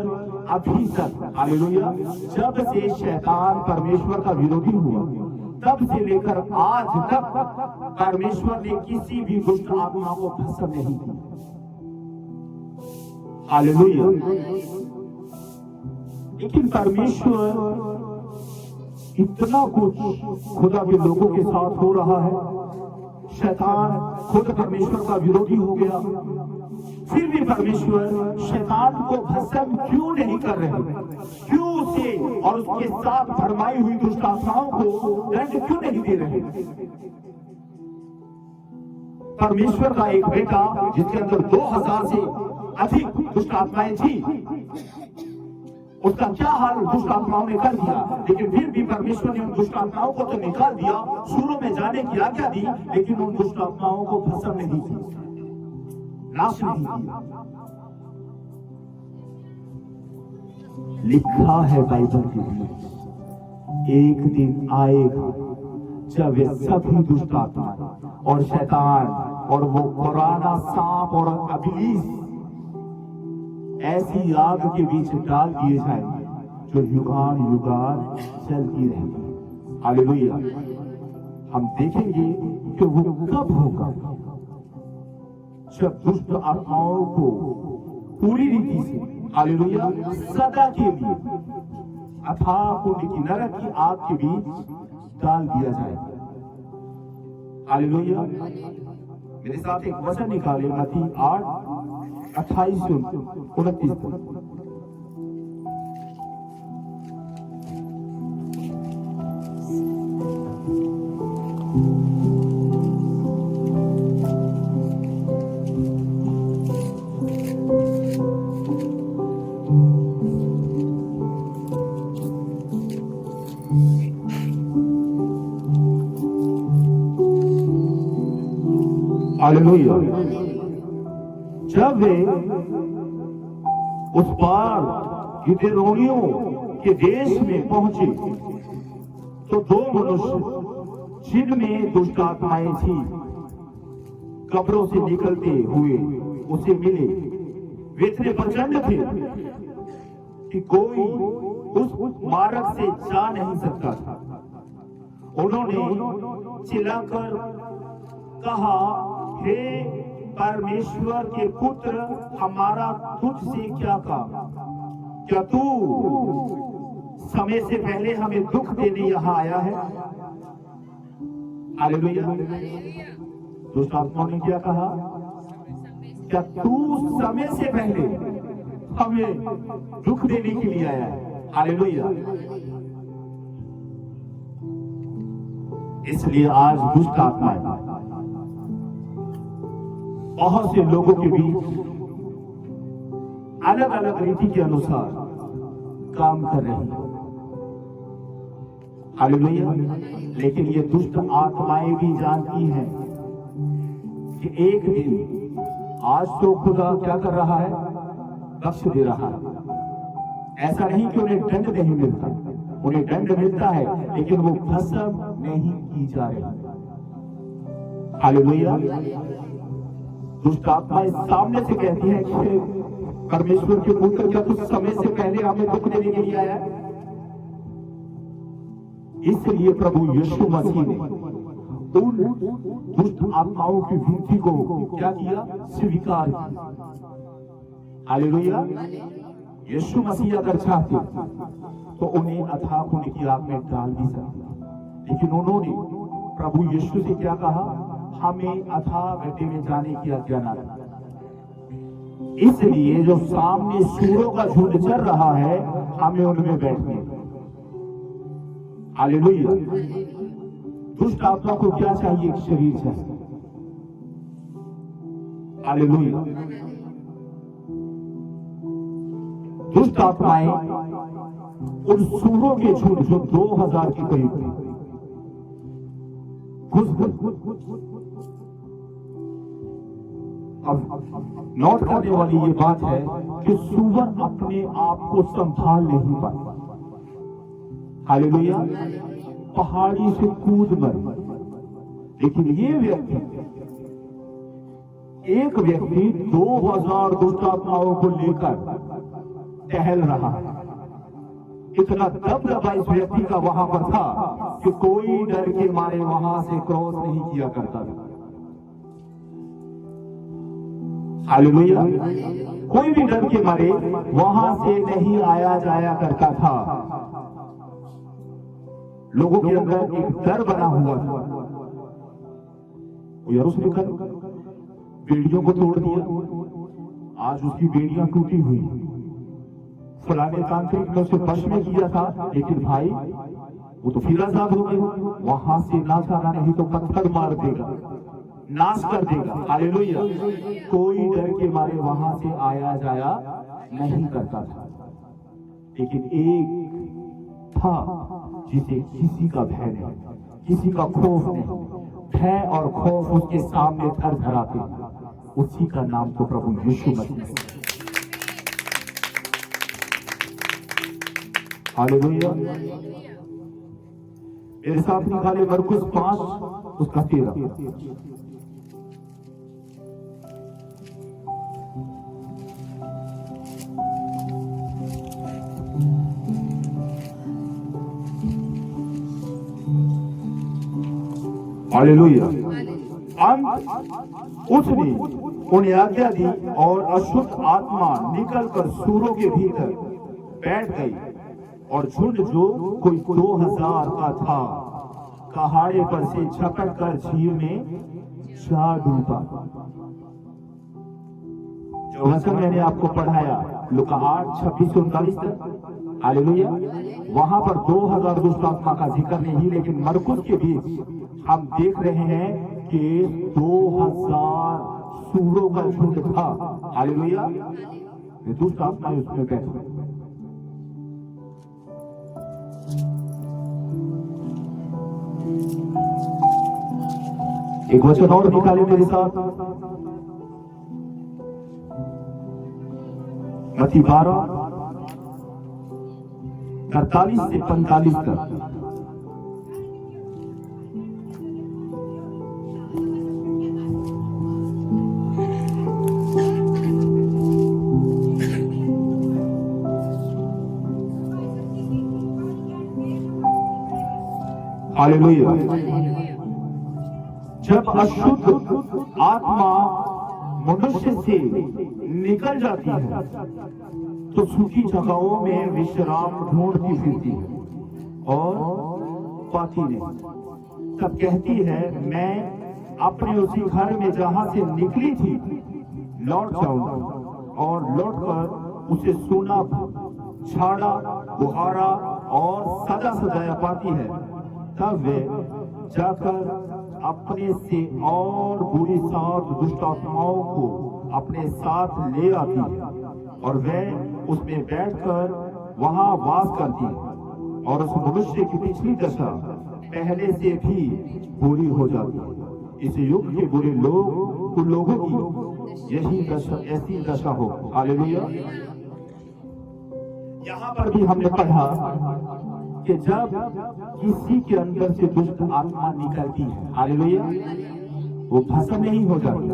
अभी तक, हालेलुया, जब से शैतान परमेश्वर का विरोधी हुआ तब से लेकर आज तक परमेश्वर ने किसी भी दुष्ट आत्मा को भस्म नहीं किया। हालेलुया। लेकिन परमेश्वर इतना कुछ खुदा के लोगों के साथ हो रहा है, शैतान खुद परमेश्वर का विरोधी हो गया, फिर भी परमेश्वर शैतान को भस्म क्यों नहीं कर रहे? क्यों उसे और उसके साथ भरमाई हुई दुष्ट आत्माओं को दंड क्यों नहीं दे रहे? परमेश्वर का एक बेटा जिसके अंदर 2000 से अधिक दुष्ट आत्माएं थी, उसका क्या हाल दुष्ट आत्माओं ने कर दिया, लेकिन फिर भी परमेश्वर ने उन दुष्ट आत्माओं को तो निकाल दिया, सूरों में जाने की आज्ञा दी, लेकिन उन दुष्ट आत्माओं को भस्म नहीं किया, नाश नहीं किया। लिखा है बाइबल के बीच, एक दिन आएगा जब वे सभी दुष्ट आत्माएं और शैतान और वो पुराना सांप और इब्लीस ऐसी आग के बीच डाल दिए जाएंगे जो युगान युगान चलती रहेगी। हालेलुया। हम देखेंगे कि वो कब होगा, जब दुष्ट आत्माओं को पूरी रीति से, हालेलुया, सदा के लिए अथाह कुंड की नरक की आग के बीच डाल दिया जाएगा। हालेलुया। मेरे साथ एक वचन निकाले, मत्ती 8:28-29 तक। हालेलुया। जब वे उस पार गिदोनियों के देश में पहुंचे तो दो मनुष्य जिनमें दुष्ट आत्माएं थी कब्रों से निकलते हुए उसे मिले। वे इतने प्रचंड थे कि कोई उस मार्ग से जा नहीं सकता था। उन्होंने चिल्लाकर कहा, हे परमेश्वर के पुत्र, हमारा तुझसे क्या काम? क्या तू समय से पहले हमें दुख देने यहां आया है? हालेलुया। दुष्ट आत्माओं ने क्या कहा? क्या तू समय से पहले हमें दुख देने के लिए आया है? हालेलुया। इसलिए आज दुष्ट आत्माएं बहुत से लोगों के बीच अलग अलग रीति के अनुसार काम कर रही है। हालेलुया। लेकिन ये दुष्ट आत्माएं भी जानती हैं कि एक दिन आज तो खुदा क्या कर रहा है? बख्श दे रहा है। ऐसा नहीं कि उन्हें दंड नहीं मिलता, उन्हें दंड मिलता है, लेकिन वो भस्म नहीं की जा रही। हालेलुया। दुष्ट आत्माएं सामने से कहती है कि परमेश्वर के पुत्र, क्या कुछ समय से पहले हमें दुख देने के लिए आया है? इसलिए प्रभु यीशु मसीह ने उन दुष्ट आत्माओं की विनती को क्या किया? स्वीकार किया। हालेलुया। यीशु मसीह अगर चाहते तो उन्हें अथाह होने की आग में डाल भी सकते, लेकिन उन्होंने प्रभु यीशु से क्या कहा? हमें अथाह गड्ढे में जाने की आज्ञा ना दी। इसलिए जो सामने सूरों का झुंड चल रहा है, हमें उनमें बैठने। हालेलुया। दुष्ट आत्मा को क्या चाहिए? एक शरीर चाहिए। हालेलुया। दुष्ट आत्माएं उन सूरों के झुंड जो 2000 के करीब थे, अब नोट करने वाली ये बात है कि सूअर अपने आप को संभाल नहीं पाता। हालेलुया। पहाड़ी से कूद मरे, लेकिन ये व्यक्ति, एक व्यक्ति 2000 दुष्ट आत्माओं को लेकर टहल रहा है। इतना दबदबा इस व्यक्ति का वहां पर था कि कोई डर के मारे वहां से क्रॉस नहीं किया करता था। हालेलुया। कोई भी डर के मारे वहां से नहीं आया जाया करता था। लोगों के अंदर एक डर बना हुआ था। यार उसने कल बेड़ियों को तोड़ दिया, आज उसकी बेड़ियां टूटी हुई। फलाने तांत्रिक ने उसे वश में किया था, लेकिन भाई वो तो फिर आजाद हो गए। वहां से ना जाना नहीं तो पत्थर मार देगा, नाश कर देगा। हालेलुया। कोई डर के मारे वहां से आया जाया नहीं करता था, लेकिन एक था जिसे किसी का भय नहीं, किसी का खौफ नहीं। भय और खौफ उसके सामने थरथराते, उसी का नाम तो प्रभु यीशु मसीह। हालेलुया। मेरे साथ निकाले मरकुस 5 उसका 13। हालेलुया। उसने उन्हें आज्ञा दी और अशुद्ध आत्मा निकलकर सूरों के भीतर बैठ गई, और झुंड जो कोई 2000 का था कहाड़े पर से झपट कर झील में जा डूबा। जो वचन मैंने आपको पढ़ाया लूका 8:26-39 तक, हालेलुया, वहां पर 2000 दुष्ट आत्मा का जिक्र नहीं, लेकिन मरकुस के बीच हम देख रहे हैं कि 2000 सूरों का झुंड था। हालेलुया। दुष्ट आत्मा उसमें बैठे। एक वचन और निकाले मेरे साथ, मत्ती 12:48 से 45 तक। हालेलुया। जब अशुद्ध आत्मा मनुष्य से निकल जाती है तो सूखी जगहों में विश्राम ढूंढती फिरती है और पाती नहीं। तब कहती है, मैं अपने उसी घर में जहां से निकली थी लौट जाऊंगा, और लौटकर उसे सोना, छाड़ा, बुहारा और सजा सजाया पाती है। तब वे जाकर अपने से और बुरी 7 दुष्ट आत्माओं को अपने साथ ले आती है और वे उसमें बैठकर वहां वास करती है, और उस मनुष्य की पिछली दशा पहले से भी बुरी हो जाती है। इस युग के बुरे लोगों की यही दशा, ऐसी दशा हो। हालेलुया। यहाँ पर भी हमने पढ़ा कि जब किसी के अंदर से दुष्ट आत्मा निकलती है, हालेलुया, वो भस्म नहीं हो जाती।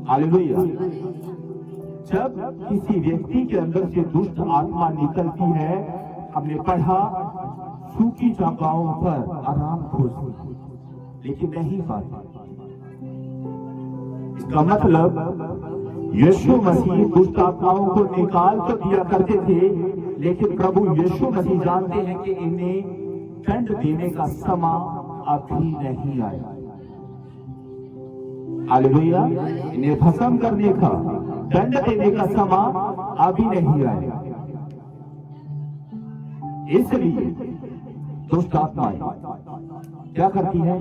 हालेलुया। जब किसी व्यक्ति के अंदर से दुष्ट आत्मा निकलती है, हमने पढ़ा, सूखी जगहों पर आराम खोजती, लेकिन नहीं पाती। इसका मतलब यीशु मसीह दुष्ट आत्माओं को निकाल तो दिया करते थे, लेकिन प्रभु यीशु मसीह जानते हैं कि इन्हें दंड देने का समय अभी नहीं आया। हालेलुया। इन्हें भस्म करने का, दंड देने का समय अभी नहीं आया। इसलिए दुष्ट आत्माएं क्या करती है?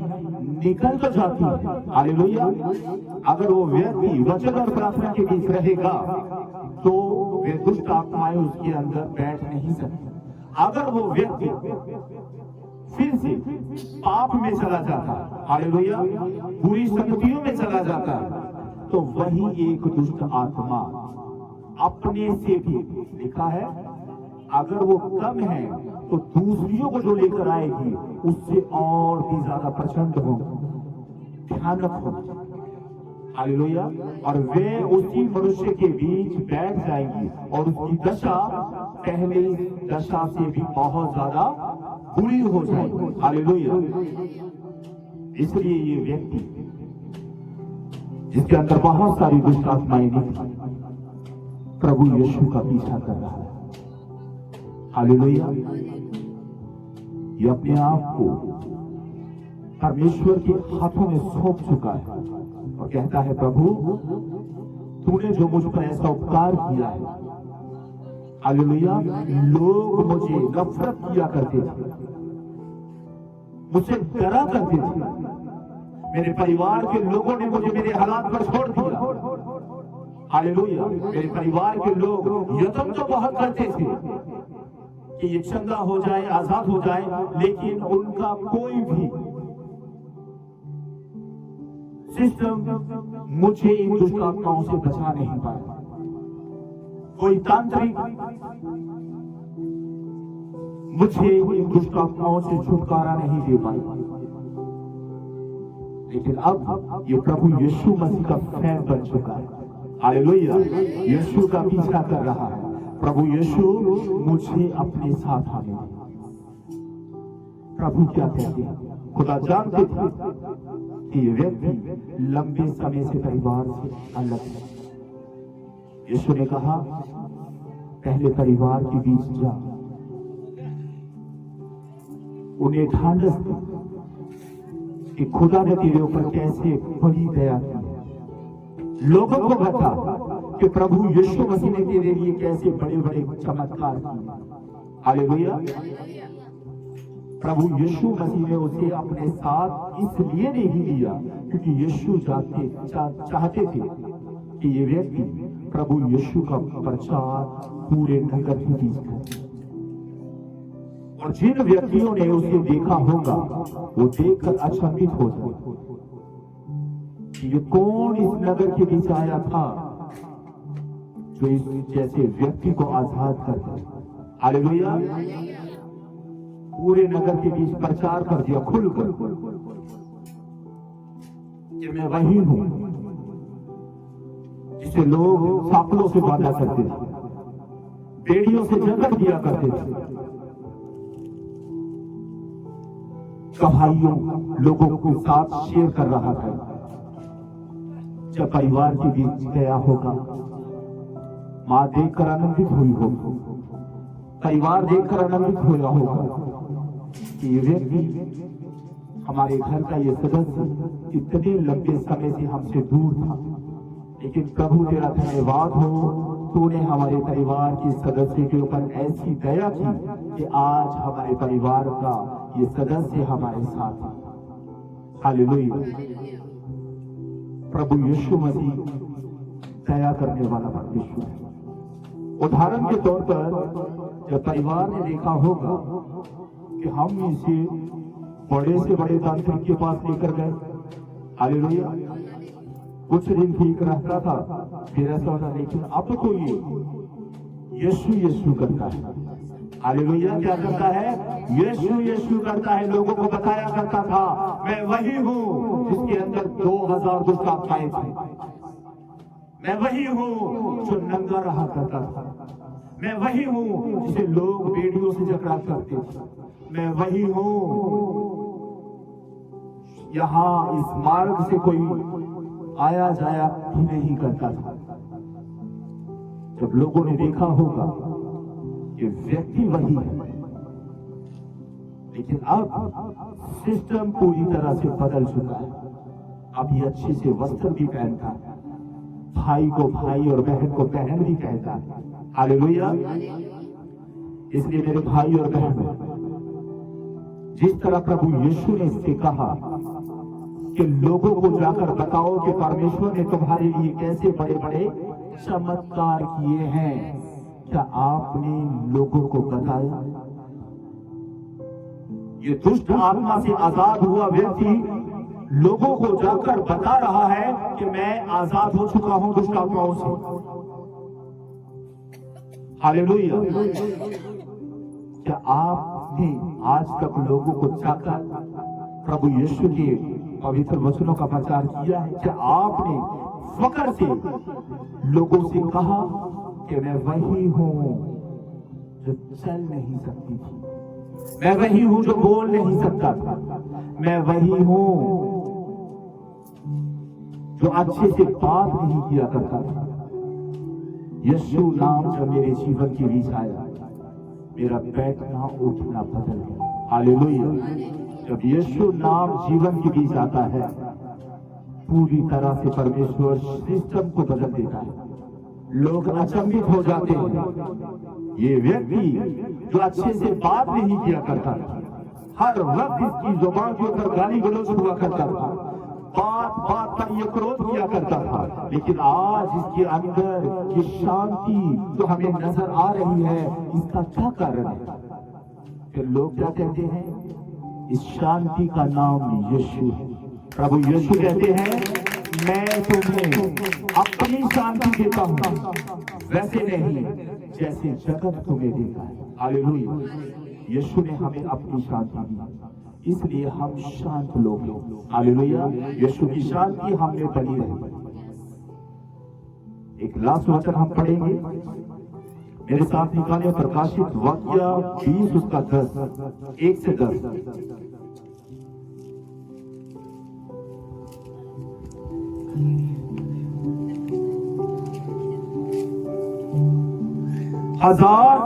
निकल तो जाती है। हालेलुया। अगर वो व्यक्ति वचन और प्रार्थना के बीच रहेगा तो वे दुष्ट आत्माएं उसके अंदर बैठ नहीं सकती। अगर वो व्यक्ति फिर से पाप में चला जाता है, हालेलुया, बुरी संगतियों में चला जाता है, तो वही एक दुष्ट आत्मा अपने से भी, लिखा है, अगर वो कम है तो दूसरियों को जो लेकर आएगी उससे और भी ज्यादा प्रचंड हो, भयानक हो। हालेलुया। और वे उसी मनुष्य के बीच बैठ जाएंगी और उसकी दशा पहली दशा से भी बहुत ज्यादा बुरी हो जाएगी। हालेलुया। इसलिए ये व्यक्ति जिसके अंदर बहुत सारी दुष्ट आत्माएं निकली, प्रभु यीशु का पीछा कर रहा है। हालेलुया। ये अपने आप को परमेश्वर के हाथों में सौंप चुका है और कहता है, प्रभु तूने जो मुझ पर ऐसा उपकार किया है, हालेलुया, लोग मुझे नफरत किया करते थे, मुझसे डरा करते थे, मेरे परिवार के लोगों ने मुझे मेरे हालात पर छोड़ दिया। हालेलुया। मेरे परिवार के लोग यत्न तो बहुत करते थे कि ये चंगा हो जाए, आजाद हो जाए, लेकिन उनका कोई भी सिस्टम मुझे इन दुष्ट आत्माओं से बचा नहीं पाया। कोई तांत्रिक मुझे इन दुष्ट आत्माओं से छुटकारा नहीं दे पाया। लेकिन अब ये प्रभु यीशु मसीह का फैन बन चुका है। हालेलुया। यीशु का पीछा कर रहा है। प्रभु यीशु मुझे अपने साथ आने दे। प्रभु क्या कहते हैं? खुदा जानते थे कि ये व्यक्ति लंबे समय से परिवार से अलग है। यीशु ने कहा, पहले परिवार के बीच जा, उन्हें ढांढस दी कि खुदा ने तेरे ऊपर कैसे बड़ी दया की। लोगों को बता कि प्रभु यीशु मसीह ने तेरे लिए कैसे बड़े बड़े चमत्कार किए। हालेलुया। प्रभु यीशु मसीह ने उसे अपने साथ इसलिए नहीं लिया क्योंकि यीशु चाहते थे कि ये व्यक्ति प्रभु यीशु का प्रचार पूरे नगर के बीच करे। और जिन व्यक्तियों ने उसे देखा होगा वो देखकर अचंभित हो जाए। कि ये कौन इस नगर के बीच आया था जो इस जैसे व्यक्ति को आजाद कर दे। हालेलुया। पूरे नगर के बीच प्रचार कर दिया खुलकर कि मैं वही हूं जिसे लोग सांपों से बांधा करते थे, बेड़ियों से जकड़ दिया करते थे। गवाहियों लोगों के साथ शेयर कर रहा था। जब परिवार के बीच गया होगा, मां देखकर आनंदित हुई होगी, परिवार देखकर आनंदित हुआ होगा कि ये व्यक्ति हमारे घर का ये सदस्य इतने लंबे समय से हमसे दूर था, लेकिन प्रभु तेरा धन्यवाद हो, तूने हमारे परिवार के सदस्य के ऊपर ऐसी दया की कि आज हमारे परिवार का ये सदस्य हमारे साथ है। हालेलुया। प्रभु यीशु मसीह दया करने वाला परमेश्वर है। उदाहरण के तौर पर जब परिवार ने देखा होगा कि हम इसे बड़े से बड़े तांत्रिक के पास लेकर गए, हालेलुया, कुछ दिन ठीक रहता था, फिर ऐसा होता, लेकिन अब तो ये यीशु यीशु करता है। हालेलुया। क्या करता है? यीशु यीशु करता है। लोगों को बताया करता था मैं वही हूं जिसके अंदर 2000 दुष्ट आत्माएं थी, मैं वही हूं जो नंगा रहा करता था, मैं वही हूं जिसे लोग बेड़ियों से जकड़ा करते थे, मैं वही हूं। यहां इस मार्ग से कोई आया जाया भी नहीं करता था। जब लोगों ने देखा होगा कि व्यक्ति वही है, लेकिन अब सिस्टम पूरी तरह से बदल चुका है। अब ये अच्छे से वस्त्र भी पहनता है, भाई को भाई और बहन को बहन भी कहता है। हालेलुया। इसलिए मेरे भाई और बहन, जिस तरह प्रभु यीशु ने इससे कहा कि लोगों को जाकर बताओ कि परमेश्वर ने तुम्हारे लिए कैसे बड़े बड़े चमत्कार किए हैं, क्या आपने लोगों को बताया? ये दुष्ट आत्मा से आजाद हुआ व्यक्ति लोगों को जाकर बता रहा है कि मैं आजाद हो चुका हूं दुष्ट आत्माओं से। हालेलुया। क्या आपने आज तक लोगों को जाकर प्रभु यीशु के पवित्र वचनों का प्रचार किया है? क्या आपने फकर से लोगों से कहा कि मैं वही हूं जो चल नहीं सकती थी, मैं वही हूं जो बोल नहीं सकता था, मैं वही हूं जो अच्छे से बात नहीं किया करता था। यीशु नाम जब मेरे जीवन के बीच आया, मेरा बैठना उठना बदल गया। हालेलुया। जब यीशु नाम जीवन के बीच आता है, पूरी तरह से परमेश्वर सिस्टम को बदल देता है। लोग अचंभित हो जाते हैं। ये व्यक्ति जो अच्छे से बात नहीं किया करता था, हर वक्त इसकी जुबान के ऊपर गाली गलौज हुआ करता था, बात बात पर ये क्रोध किया करता था, लेकिन आज इसके अंदर ये शांति जो हमें नजर आ रही है, इसका क्या कारण है? फिर लोग क्या कहते हैं? इस शांति का नाम यीशु है। प्रभु यीशु कहते हैं मैं तुम्हें अपनी शांति देता हूं, वैसे नहीं जैसे जगत तुम्हें देता है। हालेलुया। यीशु ने हमें अपनी शांति दी, इसलिए हम शांत लोग हैं। हालेलुया। यीशु की शांति हमें बनी रहे। एक लास्ट वचन हम पढ़ेंगे, मेरे साथ निकाले प्रकाशित वाक्य 20 उसका 10, 1 से 10। हजार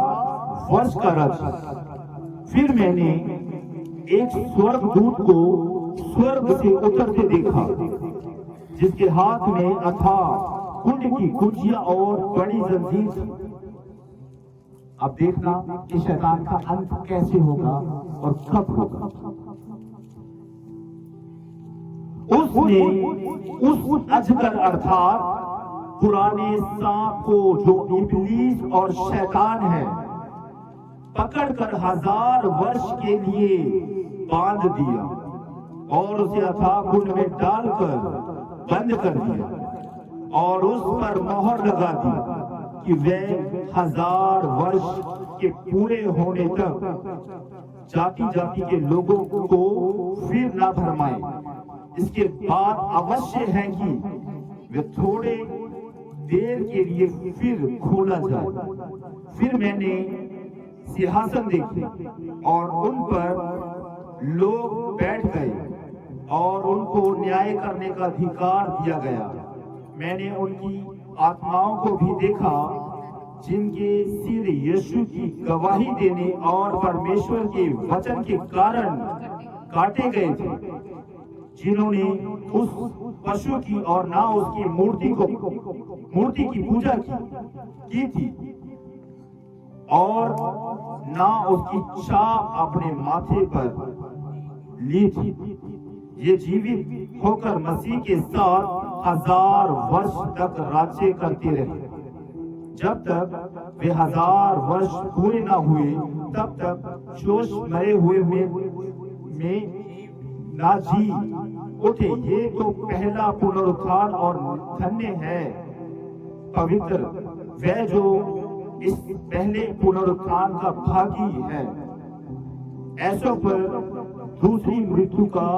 वर्ष का रथ। फिर मैंने एक स्वर्गदूत को स्वर्ग से उतरते देखा, जिसके हाथ में अथाह कुंड की कुंजियां और बड़ी जंजीर थी। अब देखना कि शैतान का अंत कैसे होगा और कब होगा। उसने उस अजगर अर्थात पुराने सांप को, जो इब्लीस और शैतान है, पकड़कर 1000 वर्ष के लिए बांध दिया और उसे अथाह कुंड में डालकर बंद कर दिया और उस पर मोहर लगा दी कि वह 1000 वर्ष के पूरे होने तक जाति जाति के लोगों को फिर ना भरमाए। इसके बाद अवश्य है कि वे थोड़े देर के लिए फिर खोला जाए। फिर मैंने सिंहासन देखे और उन पर लोग बैठ गए और उनको न्याय करने का अधिकार दिया गया। मैंने उनकी आत्माओं को भी देखा जिनके सिर यीशु की गवाही देने और परमेश्वर के वचन के कारण काटे गए थे, जिन्होंने उस पशु की और ना उसकी मूर्ति की पूजा की थी और ना उसकी छाप अपने माथे पर ली थी। ये जीवित होकर मसीह के साथ 1000 वर्ष तक राज्य करते रहे। जब तक वे 1000 वर्ष पूरे ना हुए तब तक जोश मरे हुए में ना जी उठे। ये तो पहला पुनरुत्थान और धन्य है पवित्र वह जो इस पहले पुनरुत्थान का भागी है। ऐसों पर दूसरी मृत्यु का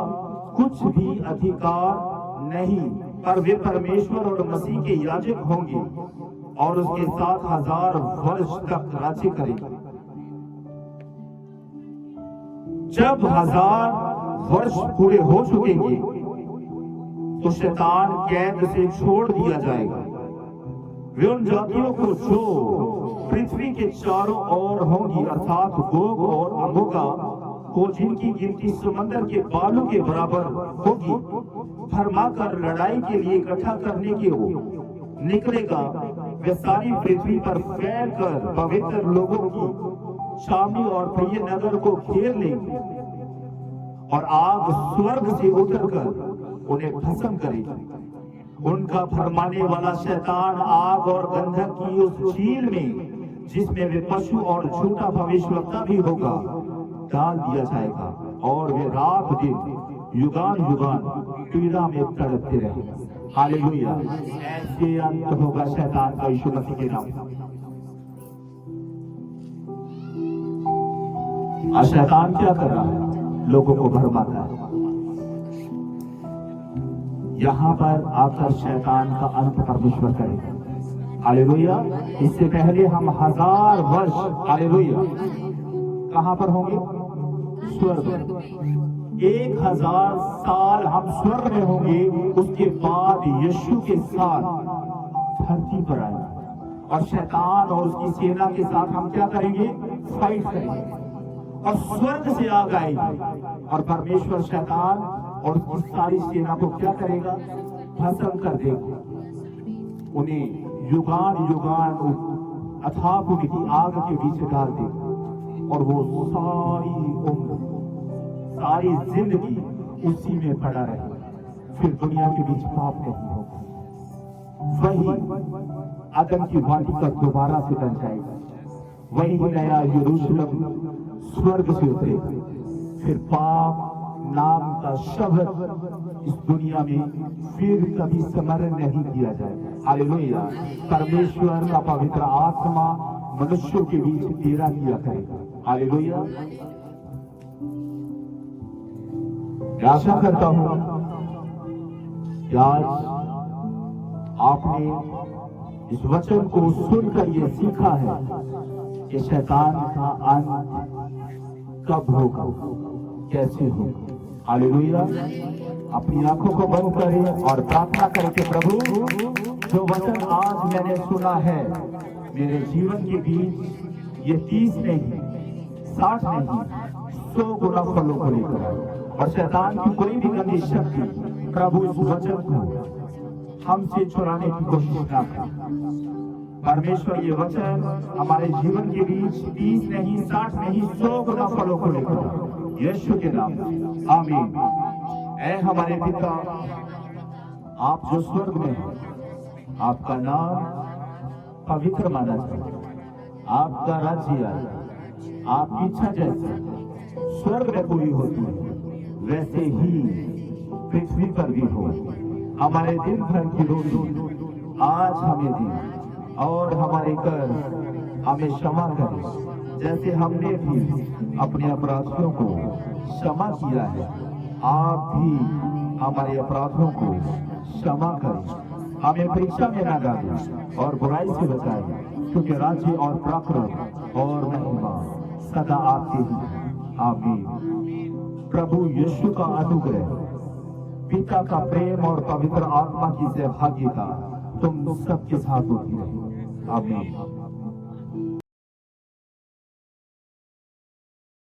कुछ भी अधिकार नहीं, पर वे परमेश्वर और मसीह के याजक होंगे और उसके साथ 1000 वर्ष तक राज्य करेंगे। जब 1000 वर्ष पूरे हो चुकेंगे तो शैतान कैद से छोड़ दिया जाएगा। वे उन जातियों को जो पृथ्वी के चारों ओर होंगी अर्थात गोग और अमोगा को, जिनकी गिनती समंदर के बालू के बराबर होगी, भरमाकर लड़ाई के लिए इकट्ठा करने की हो निकलेगा। वे सारी पृथ्वी पर फैलकर पवित्र लोगों की छावनी और प्रिय नगर को घेर लेंगे और आग स्वर्ग से उतरकर उन्हें भस्म करेगी। उनका भरमाने वाला शैतान आग और गंधक की उस झील में, जिसमें वे पशु और झूठा भविष्यवक्ता भी होगा, डाल दिया जाएगा और वे रात दिन युगान युगान पीड़ा में तड़पते रहे। हालेलुया। ऐसे अंत होगा शैतान का यीशु मसीह के नाम। आज शैतान क्या कर रहा है? लोगों को भरमाता है। यहाँ पर आकर शैतान का अंत परमेश्वर करेगा। हालेलुया। इससे पहले हम 1000 वर्ष, हालेलुया, कहां पर होंगे? स्वर्ग। 1000 साल हम स्वर्ग में होंगे। उसके बाद यीशु के साथ धरती पर आएंगे और शैतान और उसकी सेना के साथ हम क्या करेंगे? फाइट करेंगे और स्वर्ग से आग आएगी और परमेश्वर शैतान और उसकी सारी सेना को क्या करेगा? भस्म कर देगा। उन्हें युगान युगान अथाह की आग के बीच डाल देगा और वो सारी उम्र, सारी जिंदगी उसी में पड़ा रहे। फिर दुनिया के बीच पाप नहीं होगा। वही आदम की वाटी का दोबारा से बन जाएगा। वही नया यरूशलेम स्वर्ग से उतरेगा। फिर पाप नाम का शब्द इस दुनिया में फिर कभी स्मरण नहीं किया जाएगा। हालेलुया। परमेश्वर का पवित्र आत्मा मनुष्यों के बीच डेरा किया करेगा। हालेलुया। आशा करता हूं कि आज आपने इस वचन को सुनकर ये सीखा है कि शैतान का अंत कब होगा, कैसे होगा। हालेलुया। अपनी आंखों को बंद करें और प्रार्थना करें कि प्रभु, जो वचन आज मैंने सुना है मेरे जीवन के बीच ये 30 नहीं, 60 नहीं, 100 गुना फलों को लेकर आए और शैतान की कोई भी गंदी शक्ति प्रभु इस वचन को हमसे चुराने की कोशिश ना करे। परमेश्वर ये वचन हमारे जीवन के बीच 30 नहीं, 60 नहीं, 100 गुना फलों को लेकर यीशु के नाम में आमीन। ऐ हमारे पिता, आप जो स्वर्ग में हैं, आपका नाम पवित्र माना जाए, आपका राज्य आए, आपकी इच्छा जैसे स्वर्ग में पूरी होती है वैसे ही पृथ्वी पर भी हो। हमारे दिन भर की रोटी आज हमें दी, और हमारे कर हमें क्षमा करें जैसे हमने भी अपने अपराधियों को क्षमा किया है। आप भी हमारे अपराधों को क्षमा करें, हमें परीक्षा में न डालें और बुराई से बचाएं, क्योंकि राज्य और पराक्रम और महिमा सदा आपके ही। आमीन। प्रभु यीशु का अनुग्रह, पिता का प्रेम और पवित्र आत्मा की सहभागिता तुम सबके साथ होती रहे। आमीन।